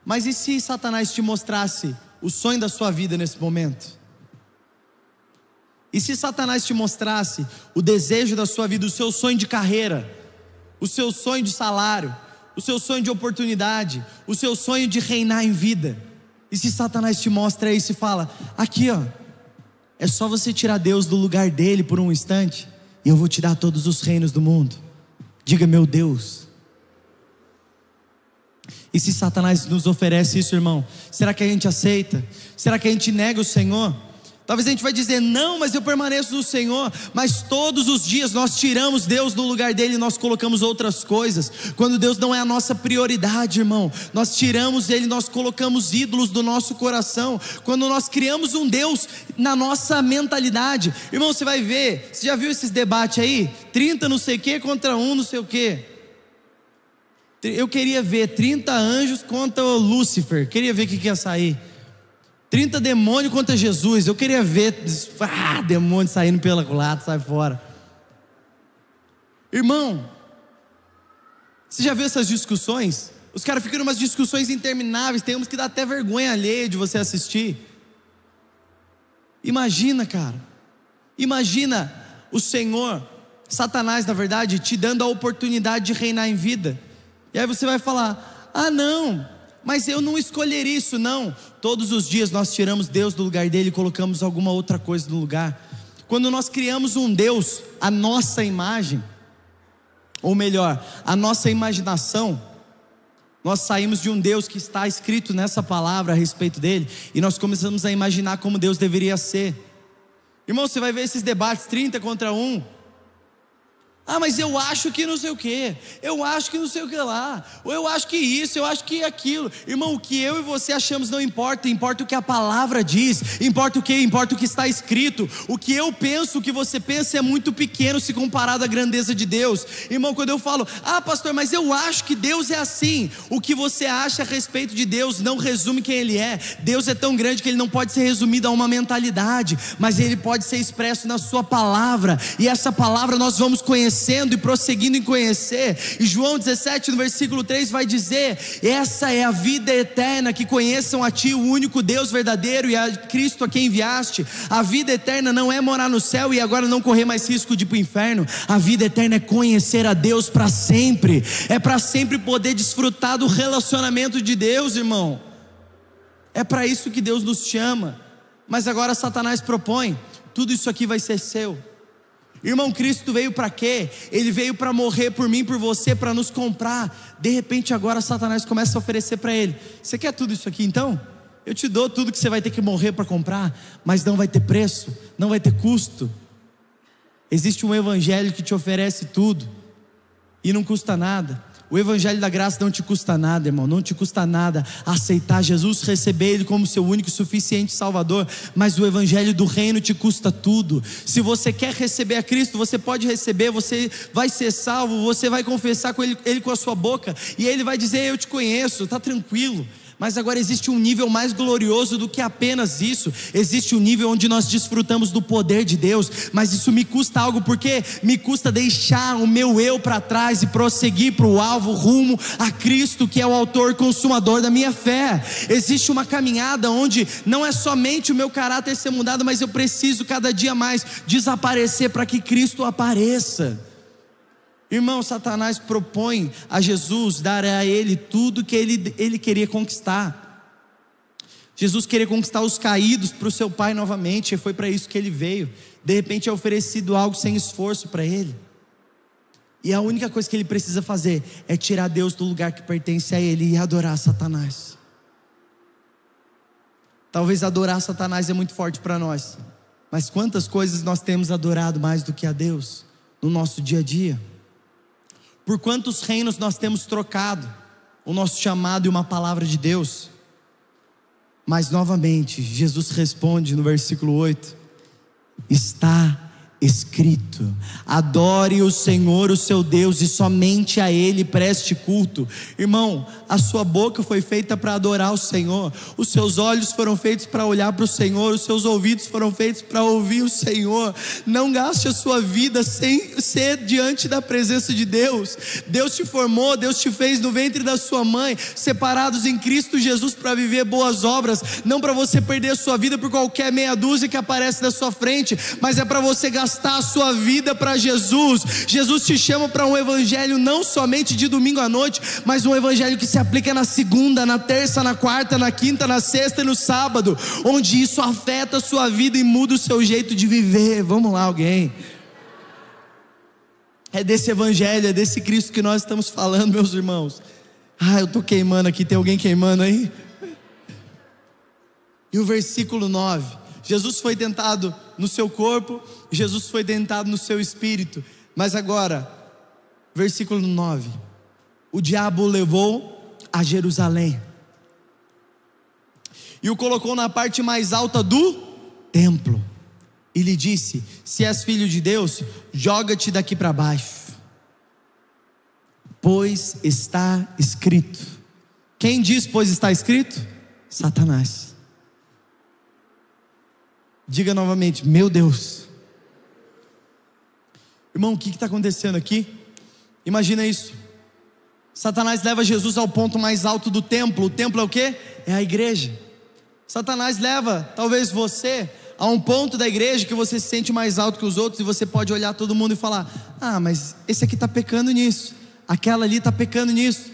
Mas e se Satanás te mostrasse o sonho da sua vida nesse momento? E se Satanás te mostrasse o desejo da sua vida, o seu sonho de carreira, o seu sonho de salário, o seu sonho de oportunidade, o seu sonho de reinar em vida? E se Satanás te mostra isso e fala: aqui ó, é só você tirar Deus do lugar dele por um instante, e eu vou te dar todos os reinos do mundo. Diga: meu Deus. E se Satanás nos oferece isso, irmão, será que a gente aceita? Será que a gente nega o Senhor? Talvez a gente vai dizer: não, mas eu permaneço no Senhor. Mas todos os dias nós tiramos Deus do lugar dele e nós colocamos outras coisas. Quando Deus não é a nossa prioridade, irmão, nós tiramos ele, nós colocamos ídolos do nosso coração. Quando nós criamos um Deus na nossa mentalidade, irmão, você vai ver, você já viu esses debates aí? 30 não sei o que contra um não sei o que. Eu queria ver 30 anjos contra o Lúcifer, queria ver o que ia sair. 30 demônios contra Jesus, eu queria ver, demônio saindo pela culatra, sai fora. Irmão, você já viu essas discussões? Os caras ficam em umas discussões intermináveis, tem uns que dá até vergonha alheia de você assistir. Imagina, cara, imagina o Senhor, Satanás na verdade, te dando a oportunidade de reinar em vida. E aí você vai falar: ah não, mas eu não escolheria isso. Não, todos os dias nós tiramos Deus do lugar dele e colocamos alguma outra coisa no lugar. Quando nós criamos um Deus à nossa imagem, ou melhor, a nossa imaginação, nós saímos de um Deus que está escrito nessa palavra a respeito dele, e nós começamos a imaginar como Deus deveria ser. Irmão, você vai ver esses debates 30 contra 1. Ah, mas eu acho que não sei o que, eu acho que não sei o que lá, ou eu acho que isso, eu acho que aquilo. Irmão, o que eu e você achamos não importa, importa o que a palavra diz. Importa o que? Importa o que está escrito. O que eu penso, o que você pensa é muito pequeno se comparado à grandeza de Deus. Irmão, quando eu falo: ah pastor, mas eu acho que Deus é assim, o que você acha a respeito de Deus não resume quem Ele é. Deus é tão grande que Ele não pode ser resumido a uma mentalidade, mas Ele pode ser expresso na sua palavra, e essa palavra nós vamos conhecer e prosseguindo em conhecer. E João 17 no versículo 3 vai dizer: essa é a vida eterna, que conheçam a ti, o único Deus verdadeiro, e a Cristo a quem enviaste. A vida eterna não é morar no céu e agora não correr mais risco de ir para o inferno. A vida eterna é conhecer a Deus para sempre, é para sempre poder desfrutar do relacionamento de Deus, irmão. É para isso que Deus nos chama. Mas agora Satanás propõe: tudo isso aqui vai ser seu. Irmão, Cristo veio para quê? Ele veio para morrer por mim, por você, para nos comprar. De repente agora Satanás começa a oferecer para ele: você quer tudo isso aqui então? Eu te dou tudo que você vai ter que morrer para comprar, mas não vai ter preço, não vai ter custo. Existe um evangelho que te oferece tudo e não custa nada. O evangelho da graça não te custa nada, irmão. Não te custa nada aceitar Jesus, receber Ele como seu único e suficiente Salvador. Mas o evangelho do reino te custa tudo. Se você quer receber a Cristo, você pode receber. Você vai ser salvo, você vai confessar com Ele com a sua boca, e Ele vai dizer: eu te conheço, está tranquilo. Mas agora existe um nível mais glorioso do que apenas isso. Existe um nível onde nós desfrutamos do poder de Deus. Mas isso me custa algo, porque me custa deixar o meu eu para trás e prosseguir para o alvo, rumo a Cristo, que é o autor e consumador da minha fé. Existe uma caminhada onde não é somente o meu caráter ser mudado, mas eu preciso cada dia mais desaparecer para que Cristo apareça. Irmão, Satanás propõe a Jesus dar a ele tudo que ele queria conquistar. Jesus queria conquistar os caídos para o seu Pai novamente, e foi para isso que ele veio. De repente é oferecido algo sem esforço para ele, e a única coisa que ele precisa fazer é tirar Deus do lugar que pertence a ele e adorar Satanás. Talvez adorar Satanás é muito forte para nós, mas quantas coisas nós temos adorado mais do que a Deus no nosso dia a dia? Por quantos reinos nós temos trocado o nosso chamado e uma palavra de Deus? Mas novamente, Jesus responde no versículo 8: está escrito: adore o Senhor, o seu Deus, e somente a Ele preste culto. Irmão, a sua boca foi feita para adorar o Senhor, os seus olhos foram feitos para olhar para o Senhor, os seus ouvidos foram feitos para ouvir o Senhor. Não gaste a sua vida sem ser diante da presença de Deus. Deus te formou, Deus te fez no ventre da sua mãe, separados em Cristo Jesus para viver boas obras, não para você perder a sua vida por qualquer meia dúzia que aparece na sua frente, mas é para você gastar a sua vida para Jesus. Jesus te chama para um evangelho não somente de domingo à noite, mas um evangelho que se aplica na segunda, na terça, na quarta, na quinta, na sexta e no sábado, onde isso afeta a sua vida e muda o seu jeito de viver. Vamos lá, alguém? É desse evangelho, é desse Cristo que nós estamos falando, meus irmãos. Eu estou queimando aqui, tem alguém queimando aí? E o versículo 9: Jesus foi tentado no seu corpo, Jesus foi tentado no seu espírito. Mas agora, versículo 9: o diabo o levou a Jerusalém e o colocou na parte mais alta do templo e lhe disse: se és filho de Deus, joga-te daqui para baixo, pois está escrito. Quem diz pois está escrito? Satanás. Diga novamente: meu Deus. Irmão, o que está acontecendo aqui? Imagina isso. Satanás leva Jesus ao ponto mais alto do templo. O templo é o quê? É a igreja. Satanás leva talvez você a um ponto da igreja que você se sente mais alto que os outros, e você pode olhar todo mundo e falar: mas esse aqui está pecando nisso, aquela ali está pecando nisso.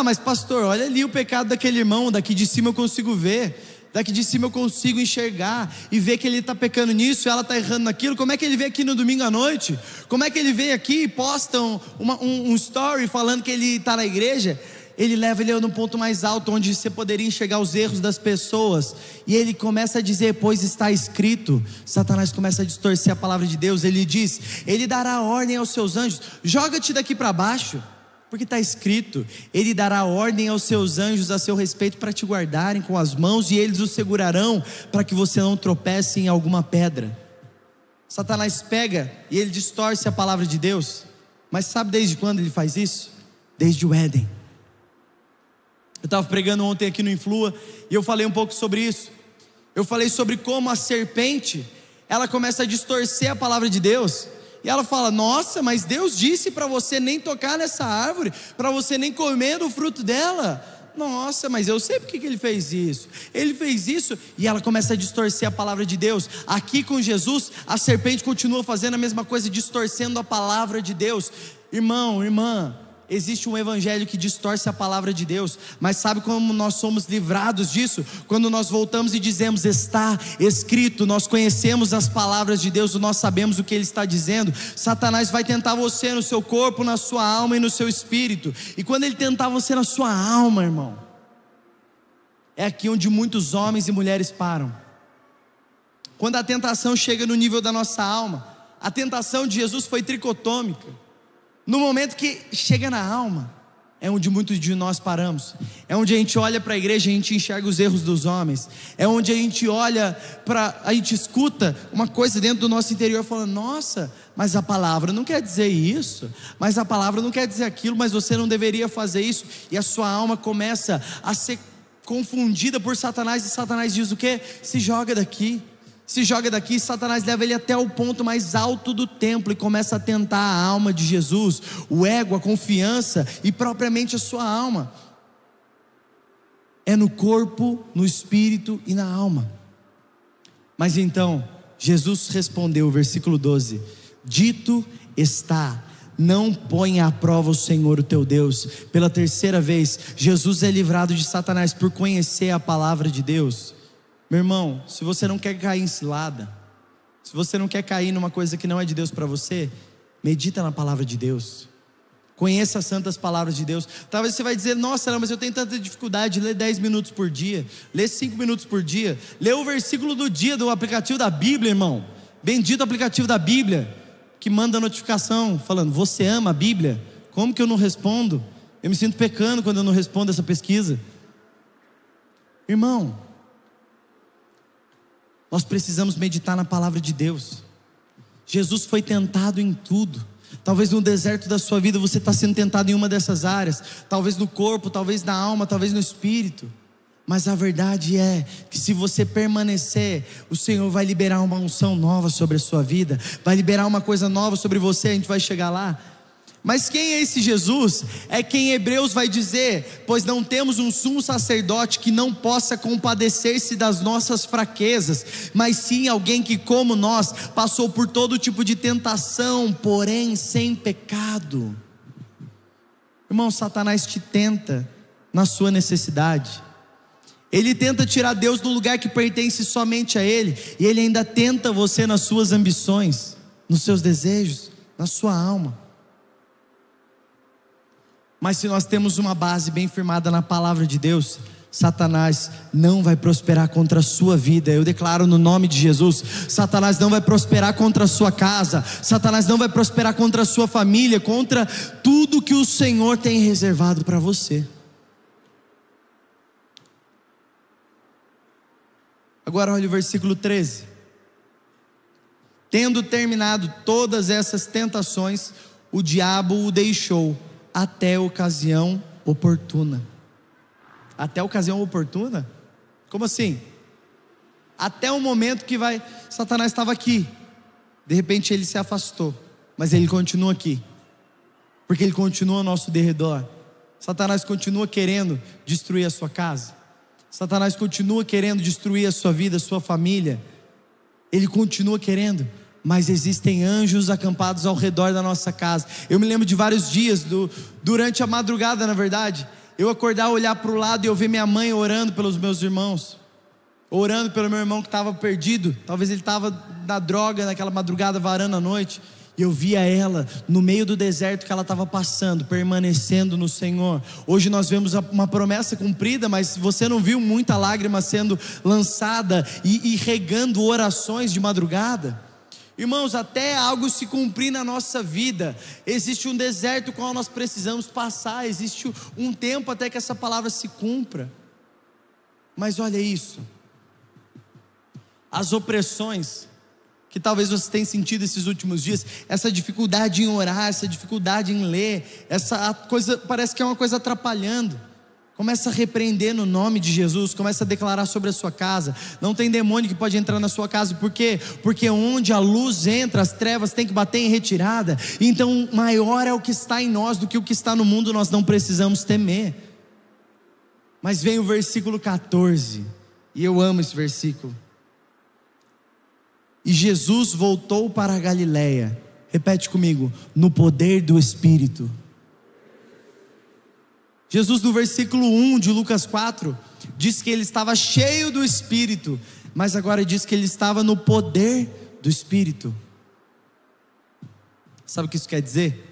Mas pastor, olha ali o pecado daquele irmão, daqui de cima eu consigo ver, daqui de cima eu consigo enxergar e ver que ele está pecando nisso, ela está errando naquilo. Como é que ele vem aqui no domingo à noite? Como é que ele vem aqui e posta um story falando que ele está na igreja? Ele leva ele no ponto mais alto, onde você poderia enxergar os erros das pessoas, e ele começa a dizer: pois está escrito. Satanás começa a distorcer a palavra de Deus. Ele diz: ele dará ordem aos seus anjos, joga-te daqui para baixo, porque está escrito: ele dará ordem aos seus anjos a seu respeito para te guardarem com as mãos, e eles o segurarão para que você não tropece em alguma pedra. Satanás pega e ele distorce a palavra de Deus. Mas sabe desde quando ele faz isso? Desde o Éden. Eu estava pregando ontem aqui no Influa, e eu falei um pouco sobre isso. Eu falei sobre como a serpente, ela começa a distorcer a palavra de Deus. E ela fala: nossa, mas Deus disse para você nem tocar nessa árvore, para você nem comer do fruto dela. Nossa, mas eu sei porque que ele fez isso. Ele fez isso, e ela começa a distorcer a palavra de Deus. Aqui com Jesus, a serpente continua fazendo a mesma coisa, distorcendo a palavra de Deus. Irmão, irmã, existe um evangelho que distorce a palavra de Deus, mas sabe como nós somos livrados disso? Quando nós voltamos e dizemos: está escrito. Nós conhecemos as palavras de Deus, nós sabemos o que Ele está dizendo. Satanás vai tentar você no seu corpo, na sua alma e no seu espírito. E quando ele tentar você na sua alma, irmão, é aqui onde muitos homens e mulheres param. Quando a tentação chega no nível da nossa alma, a tentação de Jesus foi tricotômica. No momento que chega na alma, é onde muitos de nós paramos. É onde a gente olha para a igreja e a gente enxerga os erros dos homens. É onde a gente olha a gente escuta uma coisa dentro do nosso interior falando: nossa, mas a palavra não quer dizer isso, mas a palavra não quer dizer aquilo, mas você não deveria fazer isso. E a sua alma começa a ser confundida por Satanás, e Satanás diz o quê? Se joga daqui. Se joga daqui. Satanás leva ele até o ponto mais alto do templo e começa a tentar a alma de Jesus, o ego, a confiança e propriamente a sua alma. É no corpo, no espírito e na alma. Mas então Jesus respondeu, versículo 12: dito está, não ponha à prova o Senhor o teu Deus. Pela terceira vez, Jesus é livrado de Satanás por conhecer a palavra de Deus. Meu irmão, se você não quer cair em cilada, se você não quer cair numa coisa que não é de Deus para você, medita na palavra de Deus. Conheça as santas palavras de Deus. Talvez você vai dizer: nossa, não, mas eu tenho tanta dificuldade de ler 10 minutos por dia, ler 5 minutos por dia, ler o versículo do dia do aplicativo da Bíblia, irmão. Bendito aplicativo da Bíblia, que manda notificação falando: você ama a Bíblia? Como que eu não respondo? Eu me sinto pecando quando eu não respondo essa pesquisa. Irmão, nós precisamos meditar na palavra de Deus. Jesus foi tentado em tudo. Talvez no deserto da sua vida você está sendo tentado em uma dessas áreas. Talvez no corpo, talvez na alma, talvez no espírito. Mas a verdade é que se você permanecer, o Senhor vai liberar uma unção nova sobre a sua vida, vai liberar uma coisa nova sobre você. A gente vai chegar lá. Mas quem é esse Jesus? É quem Hebreus vai dizer: pois não temos um sumo sacerdote que não possa compadecer-se das nossas fraquezas, mas sim alguém que, como nós, passou por todo tipo de tentação, porém sem pecado. Irmão, Satanás te tenta na sua necessidade. Ele tenta tirar Deus do lugar que pertence somente a Ele, e ele ainda tenta você nas suas ambições, nos seus desejos, na sua alma. Mas se nós temos uma base bem firmada na palavra de Deus, Satanás não vai prosperar contra a sua vida. Eu declaro no nome de Jesus: Satanás não vai prosperar contra a sua casa, Satanás não vai prosperar contra a sua família, contra tudo que o Senhor tem reservado para você. Agora olha o versículo 13: tendo terminado todas essas tentações, o diabo o deixou até a ocasião oportuna. Até a ocasião oportuna? Como assim? Até o momento que Satanás estava aqui, de repente ele se afastou, mas ele continua aqui, porque ele continua ao nosso derredor. Satanás continua querendo destruir a sua casa, Satanás continua querendo destruir a sua vida, a sua família. Ele continua querendo, mas existem anjos acampados ao redor da nossa casa. Eu me lembro de vários dias, durante a madrugada, na verdade, eu acordar, olhar para o lado e eu ver minha mãe orando pelos meus irmãos, orando pelo meu irmão que estava perdido. Talvez ele estava na droga naquela madrugada, varando a noite. E eu via ela no meio do deserto que ela estava passando, permanecendo no Senhor. Hoje nós vemos uma promessa cumprida, mas você não viu muita lágrima sendo lançada e regando orações de madrugada? Irmãos, até algo se cumprir na nossa vida, existe um deserto com o qual nós precisamos passar, existe um tempo até que essa palavra se cumpra. Mas olha isso, as opressões que talvez você tenha sentido esses últimos dias, essa dificuldade em orar, essa dificuldade em ler, essa coisa, parece que é uma coisa atrapalhando. Começa a repreender no nome de Jesus, começa a declarar sobre a sua casa. Não tem demônio que pode entrar na sua casa. Por quê? Porque onde a luz entra, as trevas têm que bater em retirada. Então maior é o que está em nós do que o que está no mundo. Nós não precisamos temer. Mas vem o versículo 14, e eu amo esse versículo. E Jesus voltou para a Galileia. Repete comigo: no poder do Espírito. Jesus, no versículo 1 de Lucas 4, diz que ele estava cheio do Espírito, mas agora diz que ele estava no poder do Espírito. Sabe o que isso quer dizer?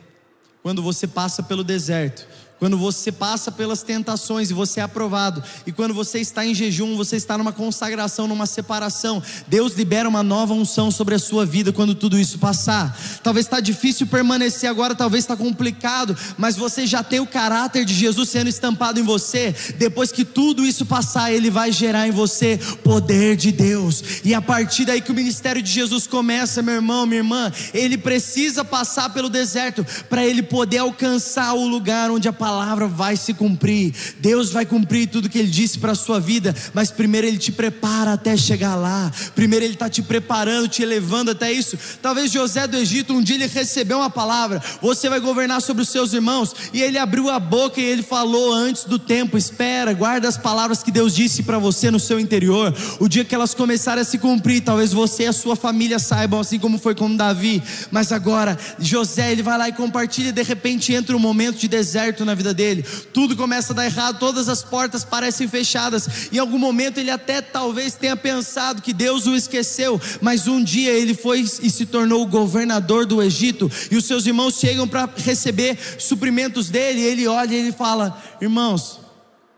Quando você passa pelo deserto, quando você passa pelas tentações e você é aprovado, e quando você está em jejum, você está numa consagração, numa separação, Deus libera uma nova unção sobre a sua vida quando tudo isso passar. Talvez está difícil permanecer agora, talvez está complicado, mas você já tem o caráter de Jesus sendo estampado em você. Depois que tudo isso passar, Ele vai gerar em você poder de Deus, e a partir daí que o ministério de Jesus começa, meu irmão, minha irmã. Ele precisa passar pelo deserto para ele poder alcançar o lugar onde a palavra vai se cumprir. Deus vai cumprir tudo que Ele disse para a sua vida, mas primeiro Ele te prepara até chegar lá. Primeiro Ele está te preparando, te elevando até isso. Talvez José do Egito, um dia ele recebeu uma palavra: você vai governar sobre os seus irmãos, e ele abriu a boca e ele falou antes do tempo: espera, guarda as palavras que Deus disse para você no seu interior. O dia que elas começarem a se cumprir, talvez você e a sua família saibam, assim como foi com Davi. Mas agora José, ele vai lá e compartilha, e de repente entra um momento de deserto na vida dele. Tudo começa a dar errado, todas as portas parecem fechadas. Em algum momento ele até talvez tenha pensado que Deus o esqueceu, mas um dia ele foi e se tornou o governador do Egito, e os seus irmãos chegam para receber suprimentos dele, e ele olha e ele fala: irmãos,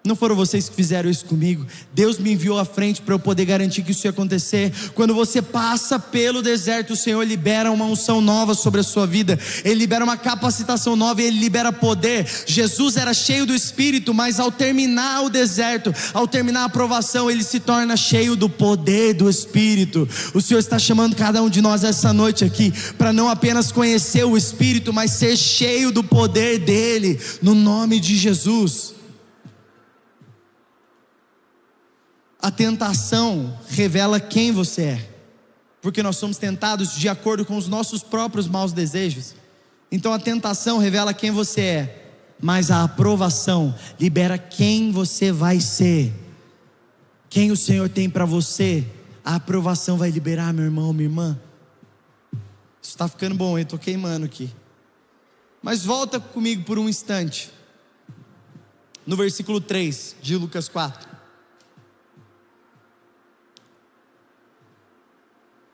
não foram vocês que fizeram isso comigo, Deus me enviou à frente para eu poder garantir que isso ia acontecer. Quando você passa pelo deserto, o Senhor libera uma unção nova sobre a sua vida, Ele libera uma capacitação nova, e Ele libera poder. Jesus era cheio do Espírito, mas ao terminar o deserto, ao terminar a provação, ele se torna cheio do poder do Espírito. O Senhor está chamando cada um de nós essa noite aqui, para não apenas conhecer o Espírito, mas ser cheio do poder dEle, no nome de Jesus. A tentação revela quem você é, porque nós somos tentados de acordo com os nossos próprios maus desejos. Então a tentação revela quem você é, mas a aprovação libera quem você vai ser. Quem o Senhor tem para você, a aprovação vai liberar, meu irmão, minha irmã. Isso está ficando bom, eu estou queimando aqui. Mas volta comigo por um instante, no versículo 3 de Lucas 4.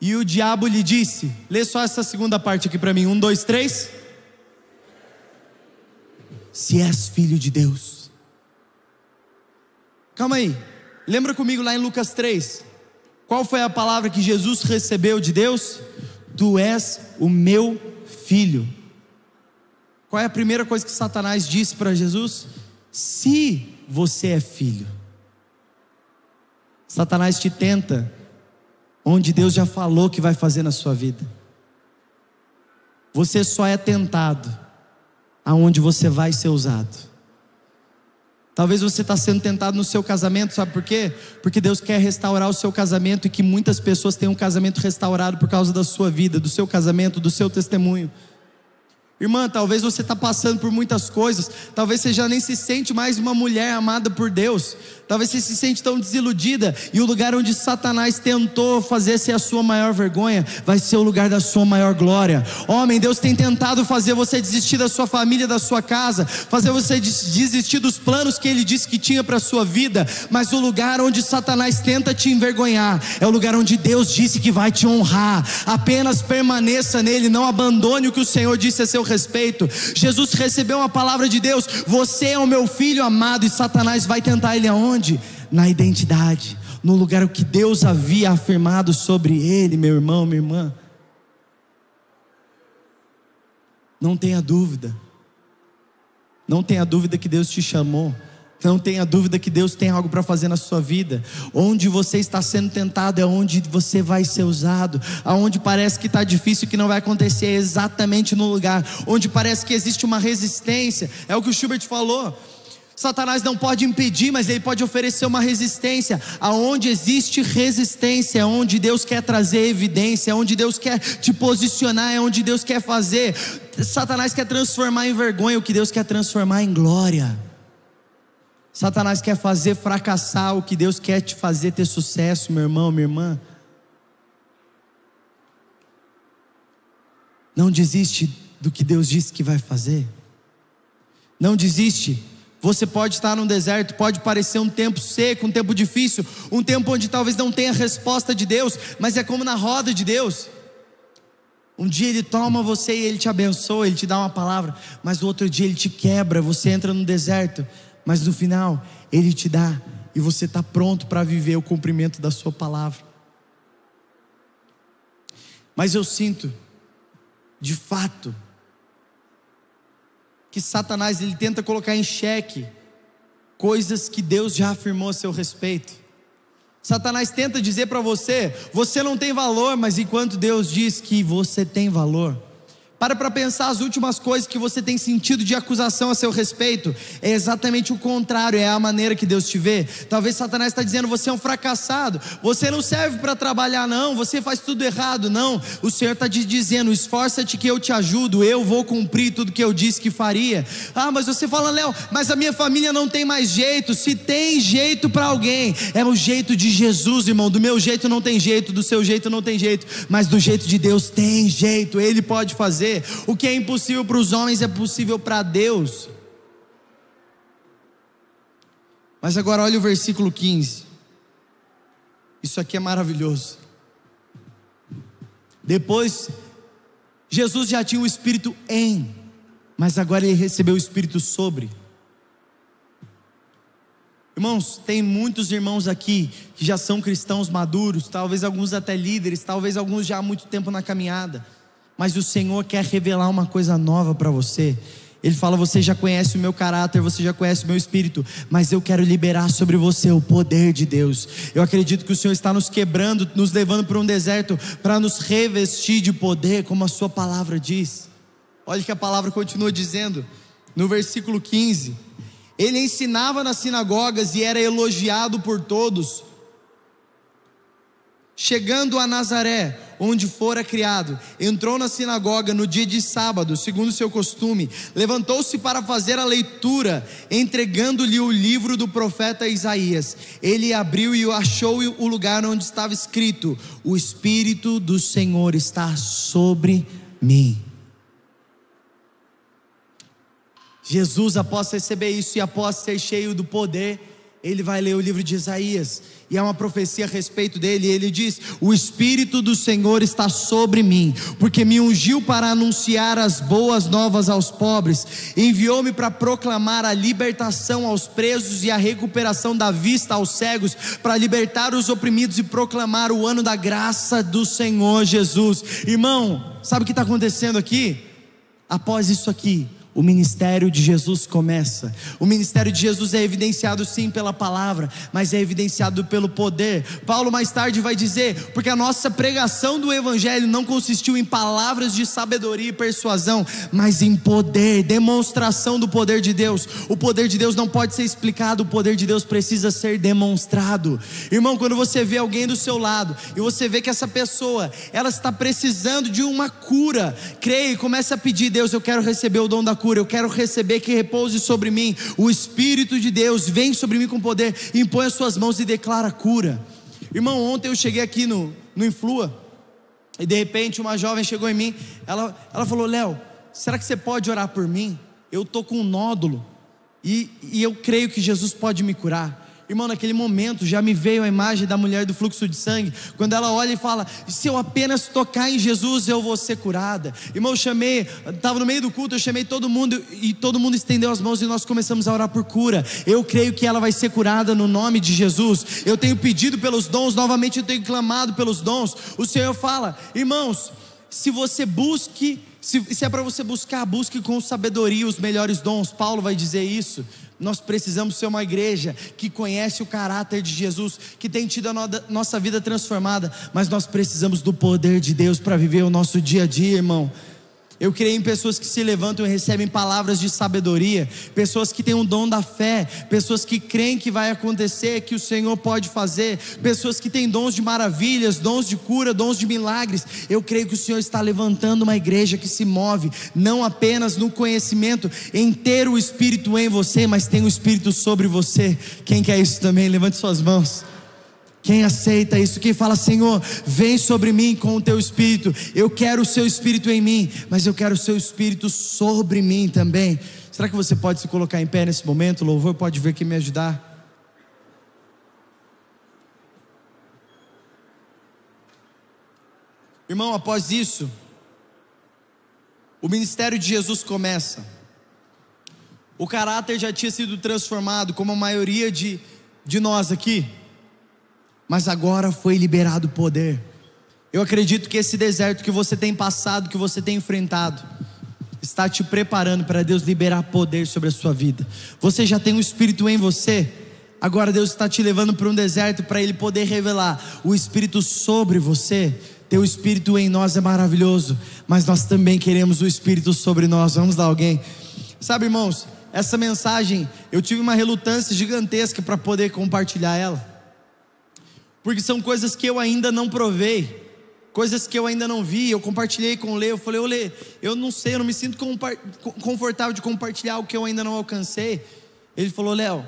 E o diabo lhe disse, lê só essa segunda parte aqui para mim, 1, 2, 3. Se és filho de Deus. Calma aí, lembra comigo lá em Lucas 3, qual foi a palavra que Jesus recebeu de Deus? Tu és o meu filho. Qual é a primeira coisa que Satanás disse para Jesus? Se você é filho. Satanás te tenta onde Deus já falou que vai fazer na sua vida. Você só é tentado aonde você vai ser usado. Talvez você está sendo tentado no seu casamento, sabe por quê? Porque Deus quer restaurar o seu casamento, e que muitas pessoas tenham um casamento restaurado por causa da sua vida, do seu casamento, do seu testemunho. Irmã, talvez você está passando por muitas coisas, talvez você já nem se sente mais uma mulher amada por Deus, talvez você se sente tão desiludida, e o lugar onde Satanás tentou fazer ser a sua maior vergonha, vai ser o lugar da sua maior glória. Homem, Deus tem tentado fazer você desistir da sua família, da sua casa, fazer você desistir dos planos que Ele disse que tinha para a sua vida, mas o lugar onde Satanás tenta te envergonhar, é o lugar onde Deus disse que vai te honrar. Apenas permaneça nele, não abandone o que o Senhor disse a seu respeito. Jesus recebeu uma palavra de Deus: você é o meu filho amado, e Satanás vai tentar ele aonde? Na identidade, no lugar que Deus havia afirmado sobre ele, meu irmão, minha irmã. Não tenha dúvida, não tenha dúvida que Deus te chamou. Não tenha dúvida que Deus tem algo para fazer na sua vida. Onde você está sendo tentado é onde você vai ser usado. Aonde parece que está difícil, que não vai acontecer, é exatamente no lugar onde parece que existe uma resistência. É o que o Schubert falou. Satanás não pode impedir, mas ele pode oferecer uma resistência. Aonde existe resistência, é onde Deus quer trazer evidência, é onde Deus quer te posicionar, é onde Deus quer fazer. Satanás quer transformar em vergonha o que Deus quer transformar em glória. Satanás quer fazer fracassar o que Deus quer te fazer ter sucesso, meu irmão, minha irmã. Não desiste do que Deus disse que vai fazer. Não desiste Você pode estar num deserto, pode parecer um tempo seco, um tempo difícil, um tempo onde talvez não tenha resposta de Deus, mas é como na roda de Deus. Um dia Ele toma você e Ele te abençoa, Ele te dá uma palavra, mas no outro dia Ele te quebra, você entra no deserto, mas no final Ele te dá, e você está pronto para viver o cumprimento da sua palavra. Mas eu sinto, de fato, que Satanás ele tenta colocar em xeque coisas que Deus já afirmou a seu respeito. Satanás tenta dizer para você, você não tem valor, mas enquanto Deus diz que você tem valor. Para pensar as últimas coisas que você tem sentido de acusação a seu respeito. É exatamente o contrário, é a maneira que Deus te vê. Talvez Satanás está dizendo, você é um fracassado, você não serve para trabalhar não, você faz tudo errado, não. O Senhor está te dizendo, esforça-te que eu te ajudo, eu vou cumprir tudo que eu disse que faria. Ah, mas você fala, Léo, mas a minha família não tem mais jeito. Se tem jeito para alguém, é o jeito de Jesus, irmão. Do meu jeito não tem jeito, do seu jeito não tem jeito, mas do jeito de Deus tem jeito, Ele pode fazer. O que é impossível para os homens é possível para Deus. Mas agora olha o versículo 15. Isso aqui é maravilhoso. Depois, Jesus já tinha o Espírito em, mas agora Ele recebeu o Espírito sobre. Irmãos, tem muitos irmãos aqui que já são cristãos maduros, talvez alguns até líderes, talvez alguns já há muito tempo na caminhada, mas o Senhor quer revelar uma coisa nova para você. Ele fala, você já conhece o meu caráter, você já conhece o meu espírito, mas eu quero liberar sobre você o poder de Deus. Eu acredito que o Senhor está nos quebrando, nos levando para um deserto, para nos revestir de poder, como a sua palavra diz. Olha que a palavra continua dizendo, no versículo 15, ele ensinava nas sinagogas e era elogiado por todos. Chegando a Nazaré, onde fora criado, entrou na sinagoga no dia de sábado, segundo seu costume, levantou-se para fazer a leitura, entregando-lhe o livro do profeta Isaías. Ele abriu e achou o lugar onde estava escrito, o Espírito do Senhor está sobre mim. Jesus, após receber isso e após ser cheio do poder, ele vai ler o livro de Isaías, e há uma profecia a respeito dele, e ele diz, o Espírito do Senhor está sobre mim, porque me ungiu para anunciar as boas novas aos pobres, enviou-me para proclamar a libertação aos presos e a recuperação da vista aos cegos, para libertar os oprimidos e proclamar o ano da graça do Senhor Jesus. Irmão, sabe o que está acontecendo aqui? Após isso aqui, o ministério de Jesus começa. O ministério de Jesus é evidenciado sim pela palavra, mas é evidenciado pelo poder. Paulo mais tarde vai dizer, porque a nossa pregação do evangelho não consistiu em palavras de sabedoria e persuasão, mas em poder, demonstração do poder de Deus. O poder de Deus não pode ser explicado, o poder de Deus precisa ser demonstrado. Irmão, quando você vê alguém do seu lado, e você vê que essa pessoa, ela está precisando de uma cura, creia e comece a pedir, Deus, eu quero receber o dom da cura, eu quero receber que repouse sobre mim, o Espírito de Deus vem sobre mim com poder, impõe as suas mãos e declara cura. Irmão, ontem eu cheguei aqui no Influa, e de repente uma jovem chegou em mim, ela falou, Léo, será que você pode orar por mim? Eu estou com um nódulo, e eu creio que Jesus pode me curar. Irmão, naquele momento já me veio a imagem da mulher do fluxo de sangue, quando ela olha e fala, se eu apenas tocar em Jesus eu vou ser curada. Irmão, eu chamei, estava no meio do culto, eu chamei todo mundo, e todo mundo estendeu as mãos, e nós começamos a orar por cura. Eu creio que ela vai ser curada no nome de Jesus. Eu tenho pedido pelos dons, novamente eu tenho clamado pelos dons. O Senhor fala, irmãos, se você busque, se é para você buscar, busque com sabedoria os melhores dons. Paulo vai dizer isso. Nós precisamos ser uma igreja que conhece o caráter de Jesus, que tem tido a nossa vida transformada, mas nós precisamos do poder de Deus para viver o nosso dia a dia, irmão. Eu creio em pessoas que se levantam e recebem palavras de sabedoria, pessoas que têm um dom da fé, pessoas que creem que vai acontecer, que o Senhor pode fazer, pessoas que têm dons de maravilhas, dons de cura, dons de milagres. Eu creio que o Senhor está levantando uma igreja que se move, não apenas no conhecimento, em ter o Espírito em você, mas tem o Espírito sobre você. Quem quer isso também? Levante suas mãos. Quem aceita isso, quem fala, Senhor, vem sobre mim com o teu Espírito. Eu quero o seu Espírito em mim, mas eu quero o seu Espírito sobre mim também. Será que você pode se colocar em pé nesse momento? O louvor pode vir aqui me ajudar. Irmão, após isso, o ministério de Jesus começa. O caráter já tinha sido transformado, como a maioria de nós aqui, mas agora foi liberado o poder. Eu acredito que esse deserto que você tem passado, que você tem enfrentado, está te preparando para Deus liberar poder sobre a sua vida. Você já tem um Espírito em você, agora Deus está te levando para um deserto para Ele poder revelar o Espírito sobre você. Teu Espírito em nós é maravilhoso, mas nós também queremos o Espírito sobre nós. Vamos lá, alguém? Sabe, irmãos, essa mensagem, eu tive uma relutância gigantesca para poder compartilhar ela, porque são coisas que eu ainda não provei, coisas que eu ainda não vi. Eu compartilhei com o Lê, eu falei: ô Lê, eu não sei, eu não me sinto confortável de compartilhar o que eu ainda não alcancei. Ele falou: Léo,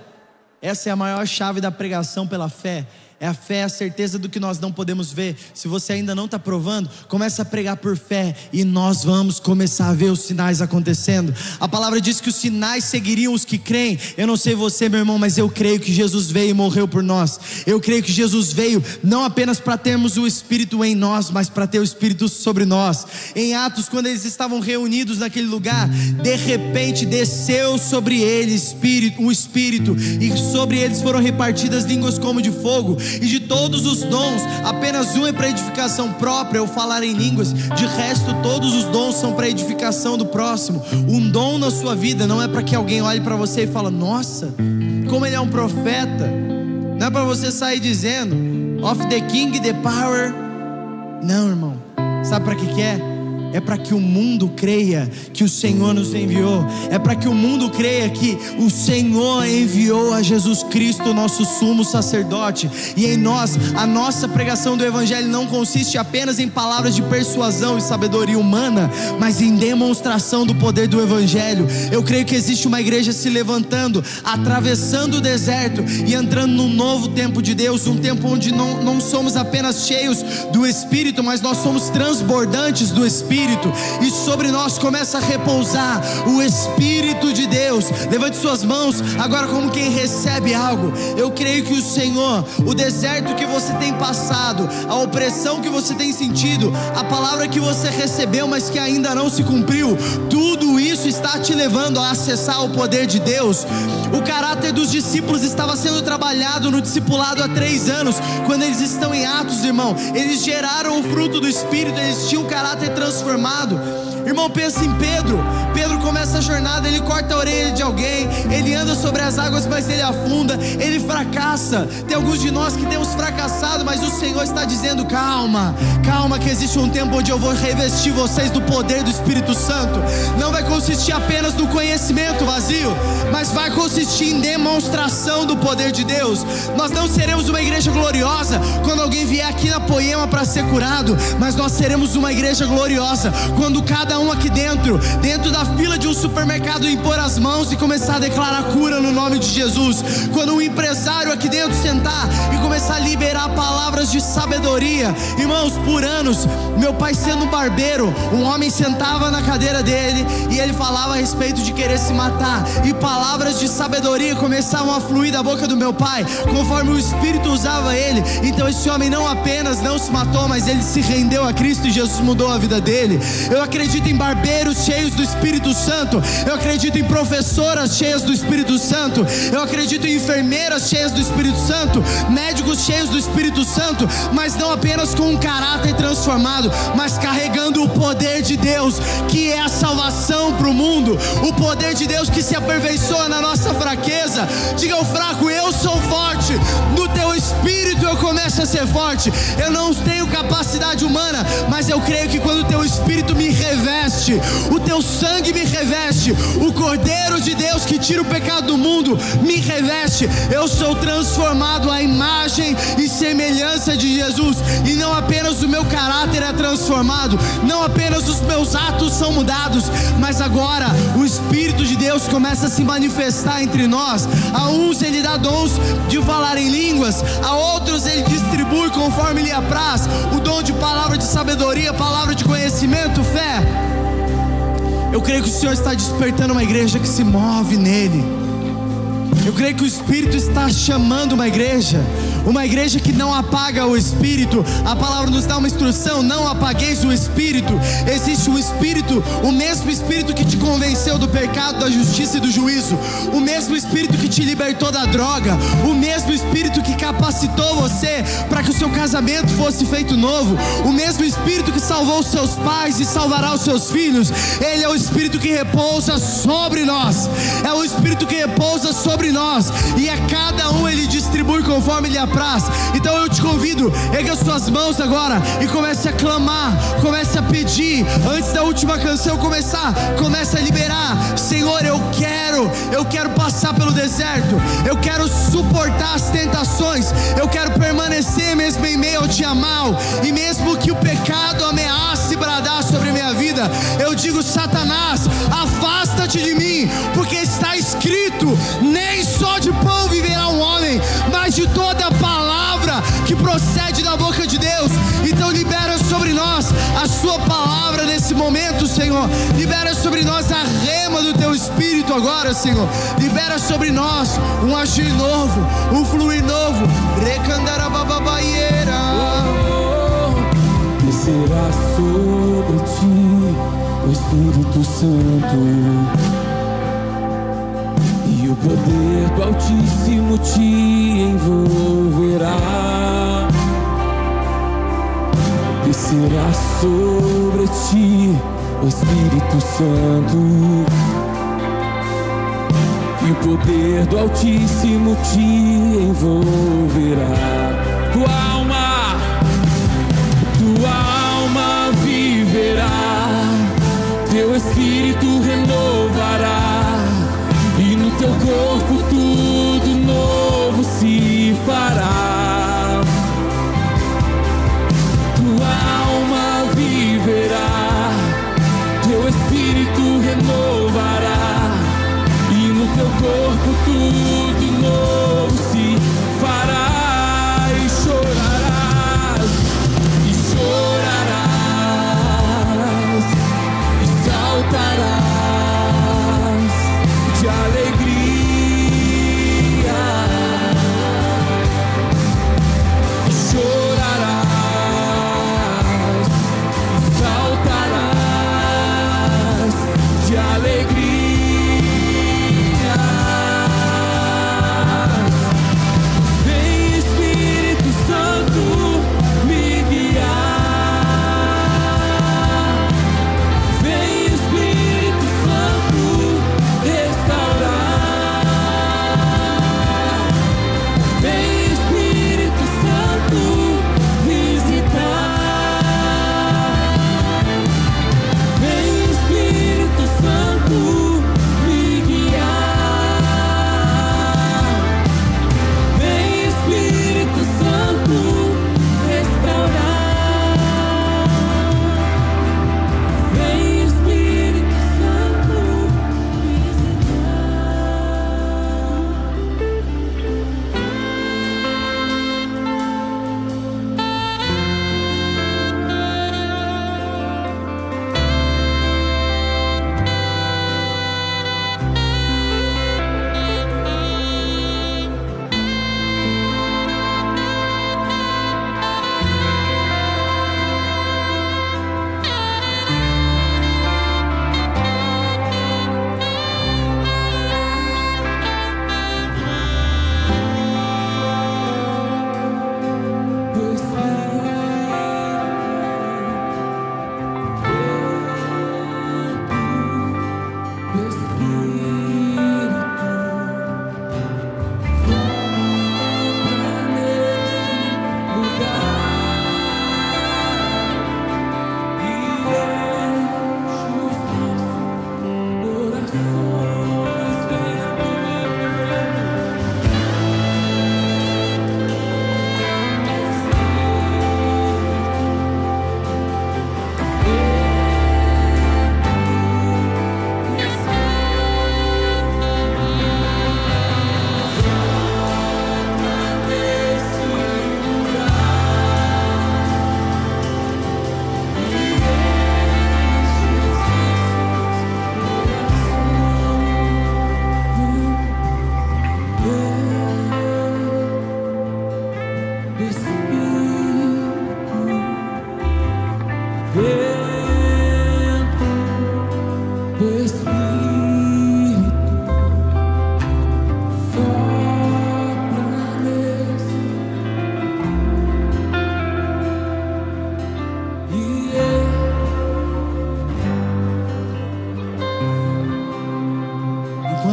essa é a maior chave da pregação pela fé. É a fé, a certeza do que nós não podemos ver. Se você ainda não está provando, começa a pregar por fé, e nós vamos começar a ver os sinais acontecendo. A palavra diz que os sinais seguiriam os que creem. Eu não sei você, meu irmão, mas eu creio que Jesus veio e morreu por nós. Eu creio que Jesus veio não apenas para termos o Espírito em nós, mas para ter o Espírito sobre nós. Em Atos, quando eles estavam reunidos naquele lugar, de repente desceu sobre eles o Espírito, e sobre eles foram repartidas línguas como de fogo. E de todos os dons, apenas um é para edificação própria, ou falar em línguas. De resto, todos os dons são para edificação do próximo. Um dom na sua vida não é para que alguém olhe para você e fale: nossa, como ele é um profeta. Não é para você sair dizendo of the king, the power. Não, irmão. Sabe para que é? É para que o mundo creia que o Senhor nos enviou. É para que o mundo creia que o Senhor enviou a Jesus Cristo, nosso sumo sacerdote. E em nós, a nossa pregação do Evangelho não consiste apenas em palavras de persuasão e sabedoria humana, mas em demonstração do poder do Evangelho. Eu creio que existe uma igreja se levantando, atravessando o deserto e entrando num novo tempo de Deus. Um tempo onde não somos apenas cheios do Espírito, mas nós somos transbordantes do Espírito. E sobre nós começa a repousar o Espírito de Deus. Levante suas mãos agora como quem recebe algo. Eu creio que o Senhor, o deserto que você tem passado, a opressão que você tem sentido, a palavra que você recebeu mas que ainda não se cumpriu, tudo isso está te levando a acessar o poder de Deus. O caráter dos discípulos estava sendo trabalhado no discipulado há 3 anos. Quando eles estão em Atos, irmão, eles geraram o fruto do Espírito, eles tinham um caráter transformado. Irmão, pensa em Pedro. Pedro começa a jornada, ele corta a orelha de alguém, ele anda sobre as águas, mas ele afunda, ele fracassa. Tem alguns de nós que temos fracassado, mas o Senhor está dizendo: calma, calma, que existe um tempo onde eu vou revestir vocês do poder do Espírito Santo. Não vai consistir apenas no conhecimento vazio, mas vai consistir em demonstração do poder de Deus. Nós não seremos uma igreja gloriosa quando alguém vier aqui na Poema para ser curado, mas nós seremos uma igreja gloriosa quando cada um aqui dentro da fila de um supermercado, impor as mãos e começar a declarar cura no nome de Jesus. Quando um empresário aqui dentro sentar e começar a liberar palavras de sabedoria. Irmãos, por anos, meu pai sendo barbeiro, um homem sentava na cadeira dele e ele falava a respeito de querer se matar, e palavras de sabedoria começavam a fluir da boca do meu pai, conforme o Espírito usava ele. Então esse homem não apenas não se matou, mas ele se rendeu a Cristo e Jesus mudou a vida dele. Eu acredito em barbeiros cheios do Espírito Santo. Eu acredito em professoras cheias do Espírito Santo. Eu acredito em enfermeiras cheias do Espírito Santo, médicos cheios do Espírito Santo, mas não apenas com um caráter transformado, mas carregando o poder de Deus, que é a salvação para o mundo. O poder de Deus que se aperfeiçoa na nossa fraqueza. Diga ao fraco: eu sou forte. No teu Espírito eu começo a ser forte. Eu não tenho capacidade humana, mas eu creio que quando o teu Espírito me reveste, o teu sangue me reveste, o Cordeiro de Deus que tira o pecado do mundo me reveste, eu sou transformado à imagem e semelhança de Jesus. E não apenas o meu caráter é transformado, não apenas os meus atos são mudados, mas agora o Espírito de Deus começa a se manifestar entre nós. A uns ele dá dons de falar em línguas, a outros ele distribui conforme lhe apraz o dom de palavra de sabedoria, palavra de conhecimento, fé. Eu creio que o Senhor está despertando uma igreja que se move nele. Eu creio que o Espírito está chamando uma igreja que não apaga o Espírito. A palavra nos dá uma instrução: não apagueis o Espírito. Existe um Espírito, o mesmo Espírito que te convenceu do pecado, da justiça e do juízo, o mesmo Espírito que te libertou da droga, o mesmo Espírito que capacitou você para que o seu casamento fosse feito novo, o mesmo Espírito que salvou os seus pais e salvará os seus filhos. Ele é o Espírito que repousa sobre nós, é o Espírito que repousa sobre nós, e a cada um Ele distribui conforme lhe apraz. Então eu te convido, erga suas mãos agora e comece a clamar, comece a pedir. Antes da última canção começar, comece a liberar: Senhor, eu quero passar pelo deserto, eu quero suportar as tentações, eu quero permanecer mesmo em meio ao dia mau, e mesmo que o pecado ameace bradar sobre a minha vida, eu digo: Satanás, afasta-te de mim, porque está escrito: nem só de pão viverá um homem, mas de toda a palavra que procede da boca de Deus. Então libera sobre nós a sua palavra nesse momento, Senhor. Libera sobre nós a rema do teu Espírito agora, Senhor. Libera sobre nós um agir novo, um fluir novo. Descerá sobre ti o Espírito Santo, e o poder do Altíssimo te envolverá. Descerá sobre ti o Espírito Santo, e o poder do Altíssimo te envolverá. Tua alma viverá, teu Espírito renovará, e no teu corpo tudo novo se fará. Tua alma viverá, teu Espírito renovará, e no teu corpo tudo novo se fará.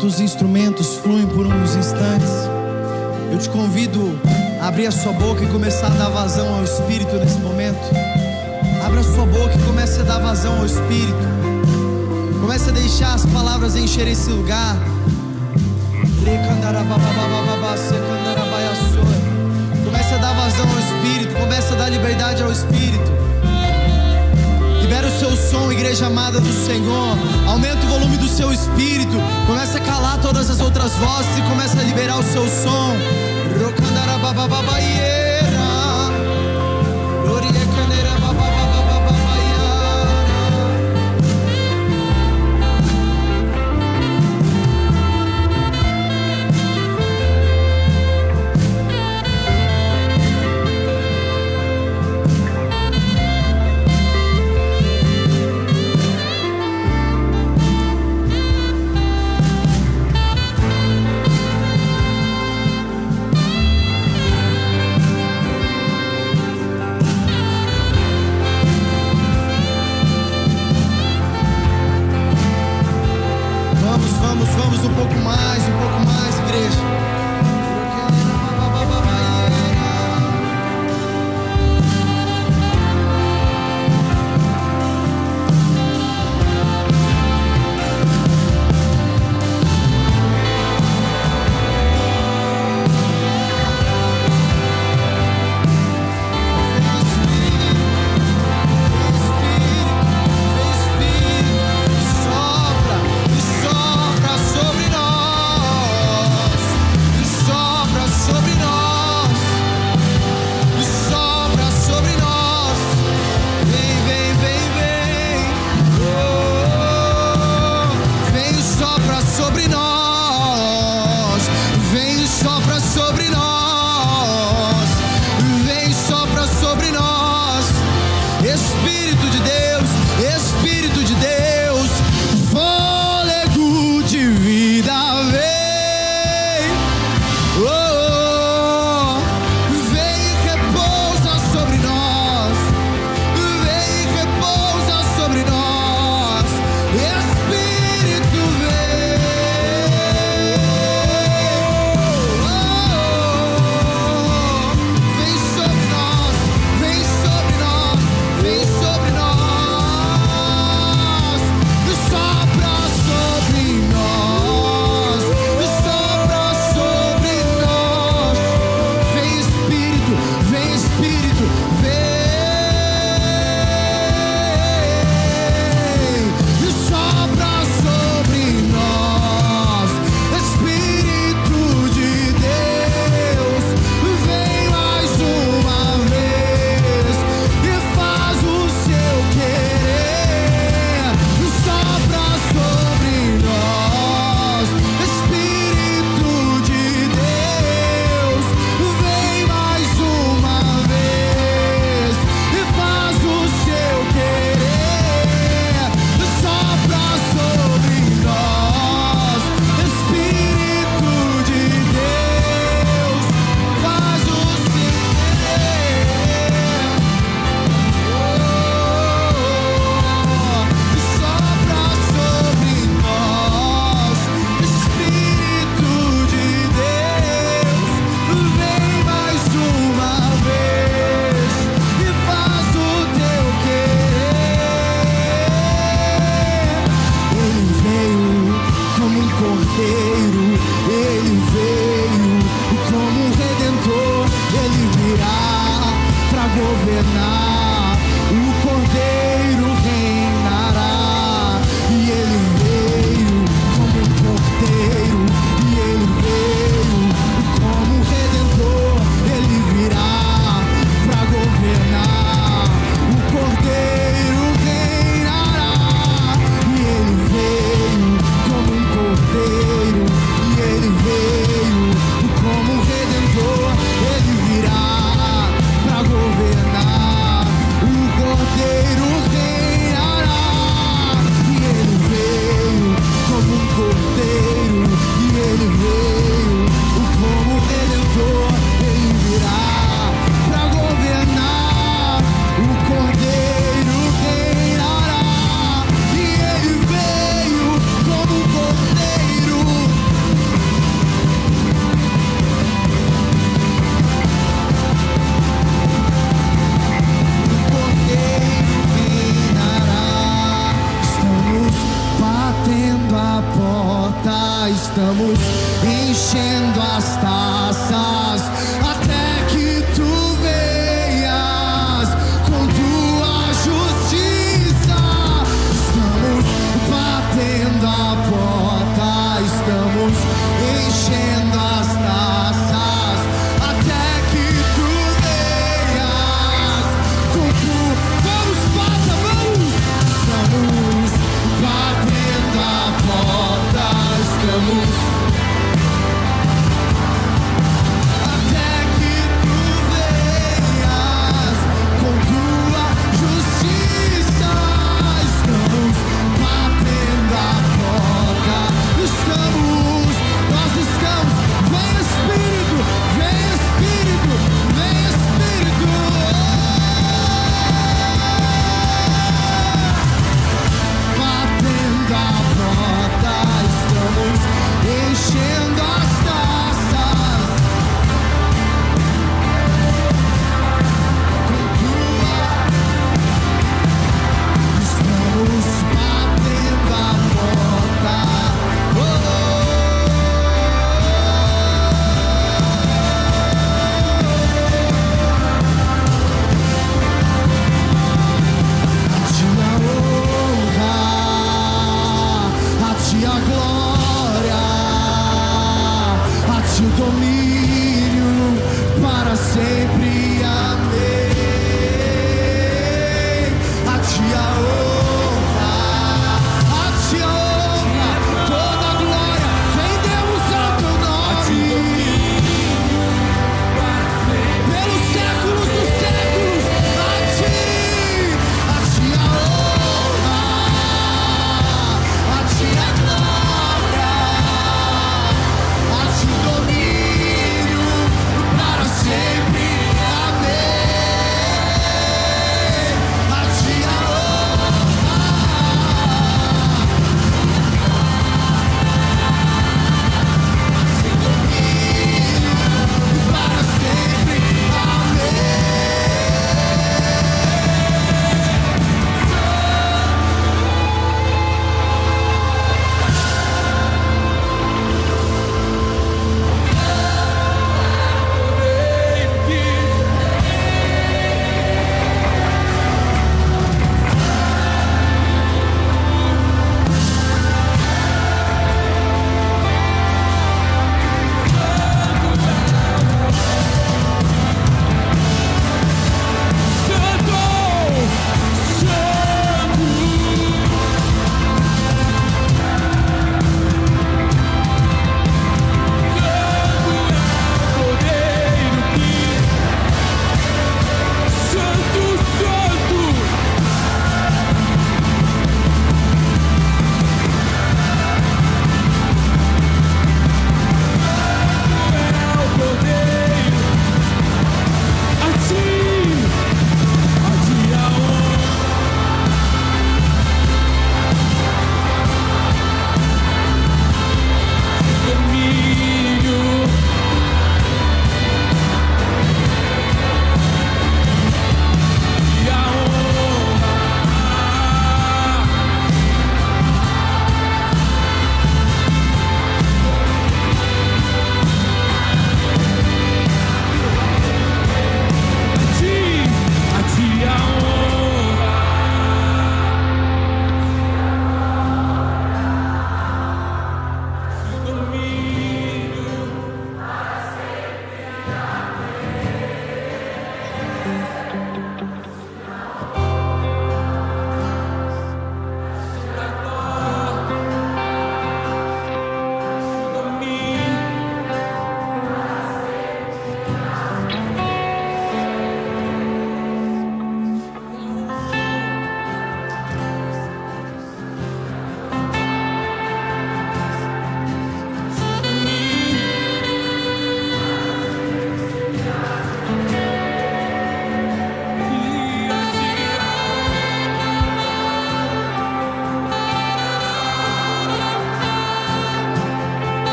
Enquanto os instrumentos fluem por uns instantes, eu te convido a abrir a sua boca e começar a dar vazão ao Espírito nesse momento. Abra a sua boca e comece a dar vazão ao Espírito. Comece a deixar as palavras encher esse lugar. Comece a dar vazão ao Espírito. Comece a dar liberdade ao Espírito. Libera o seu som, igreja amada do Senhor. Aumenta o volume do seu espírito. Começa a calar todas as outras vozes e começa a liberar o seu som.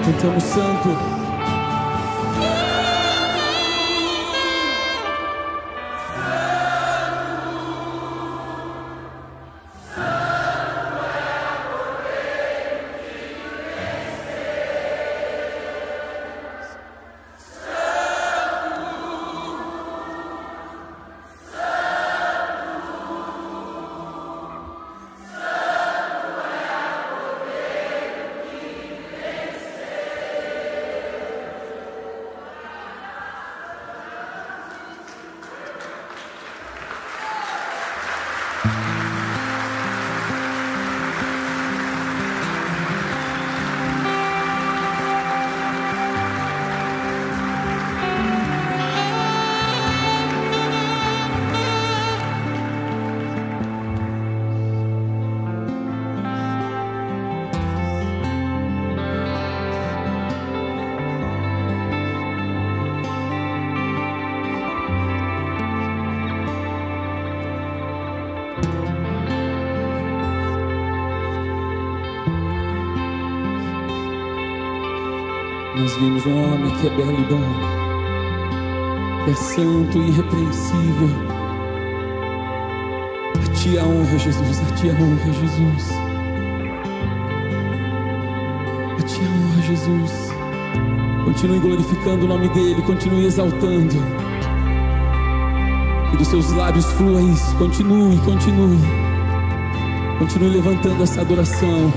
Cantamos santo. Nós vimos um homem que é belo e bom, que é santo e irrepreensível. A ti a honra, Jesus, a ti a honra, Jesus. A ti a honra, Jesus. Continue glorificando o nome dele, continue exaltando. E dos seus lábios flua isso, continue, continue. Continue levantando essa adoração.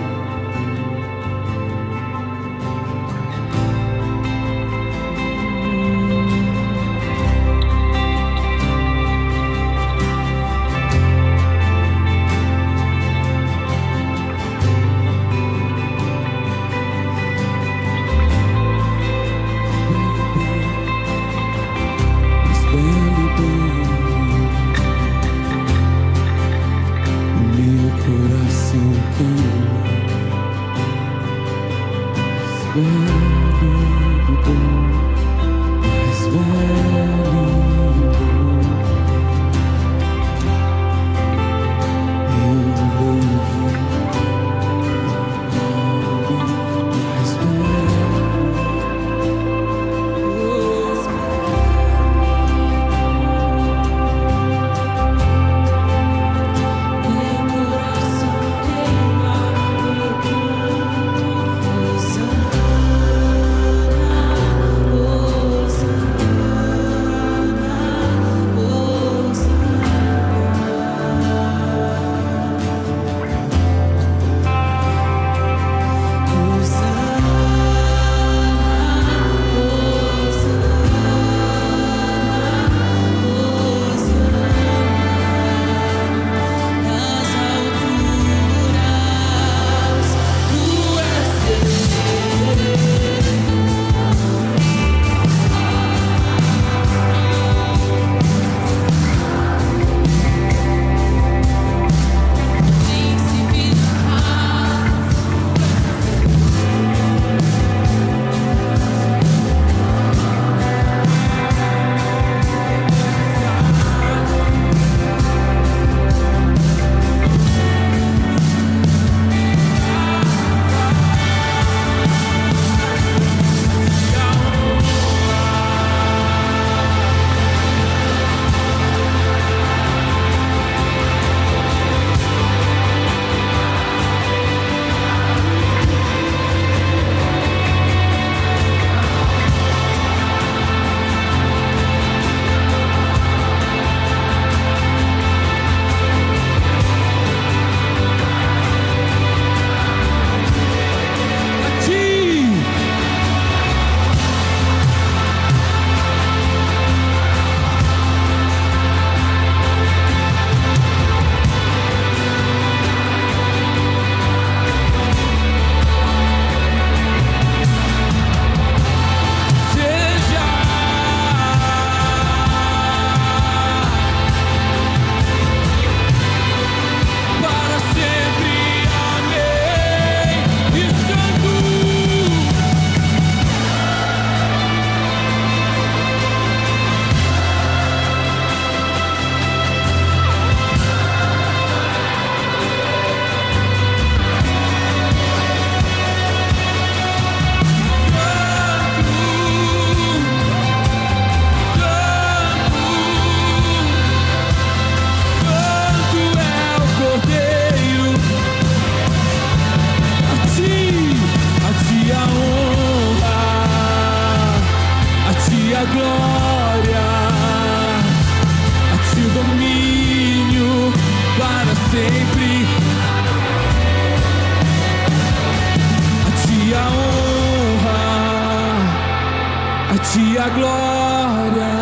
ti a glória,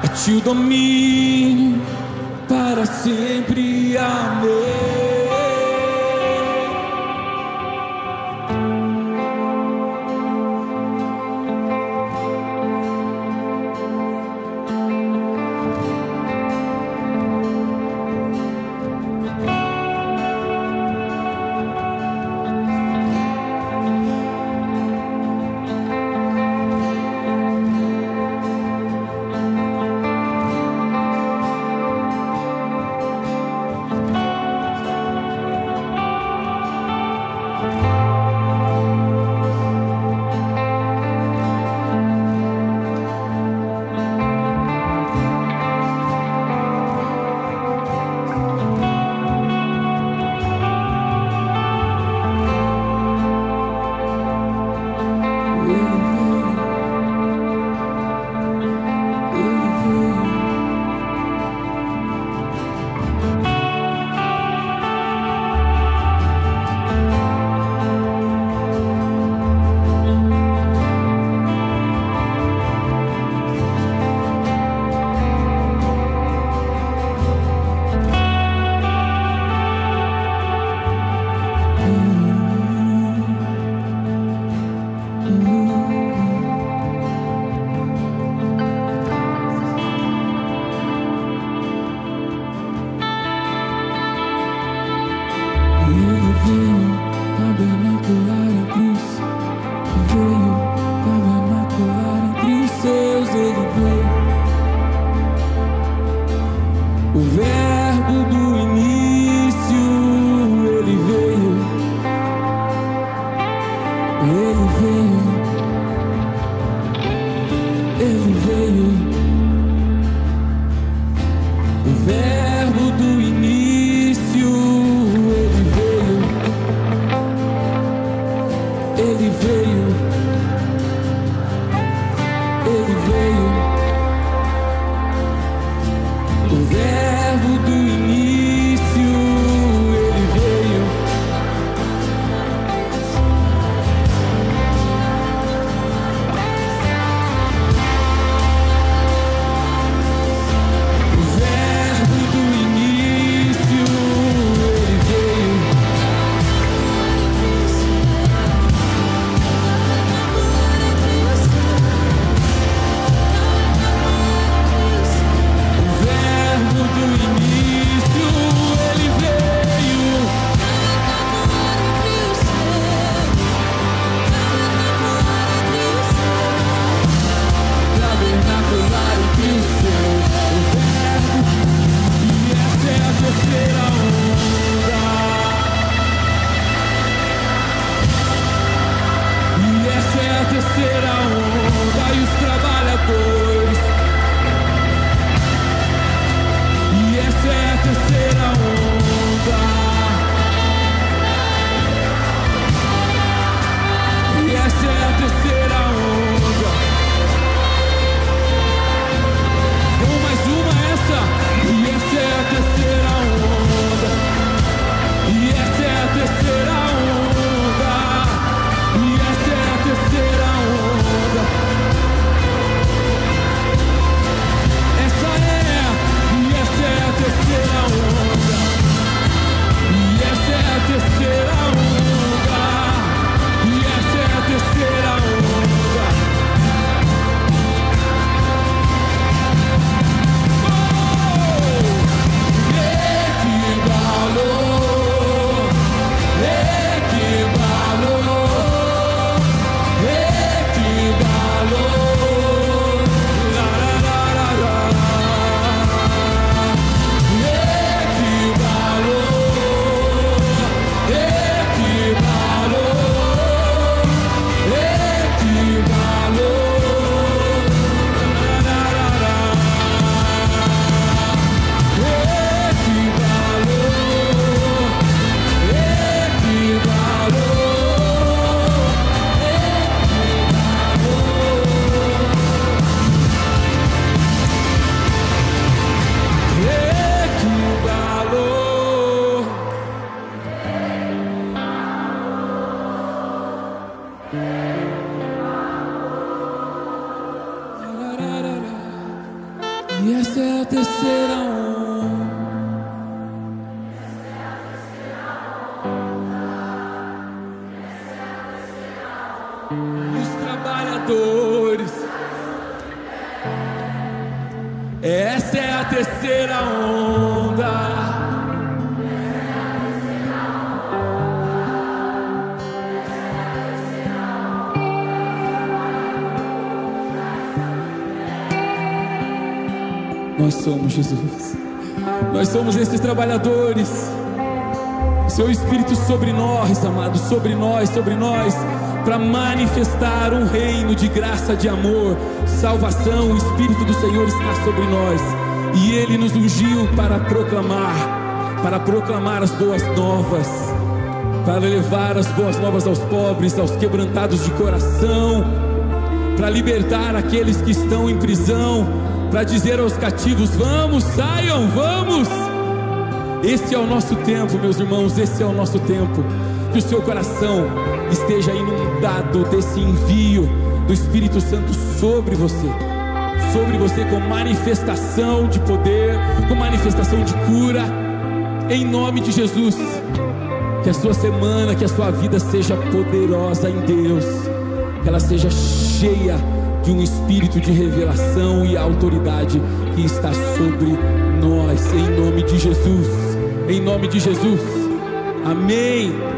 a ti o domínio para sempre. Amém. Essa é a terceira onda. Os trabalhadores. Essa é a terceira onda. Nós somos Jesus, nós somos esses trabalhadores. Seu Espírito sobre nós, amado, sobre nós, para manifestar um reino de graça, de amor, salvação. O Espírito do Senhor está sobre nós e Ele nos ungiu para proclamar as boas novas, para levar as boas novas aos pobres, aos quebrantados de coração, para libertar aqueles que estão em prisão, para dizer aos cativos: vamos, saiam, vamos. Esse é o nosso tempo, meus irmãos, esse é o nosso tempo. Que o seu coração esteja inundado desse envio do Espírito Santo sobre você, com manifestação de poder, com manifestação de cura, em nome de Jesus. Que a sua semana, que a sua vida seja poderosa em Deus, que ela seja cheia de um espírito de revelação e autoridade que está sobre nós, em nome de Jesus, em nome de Jesus, amém.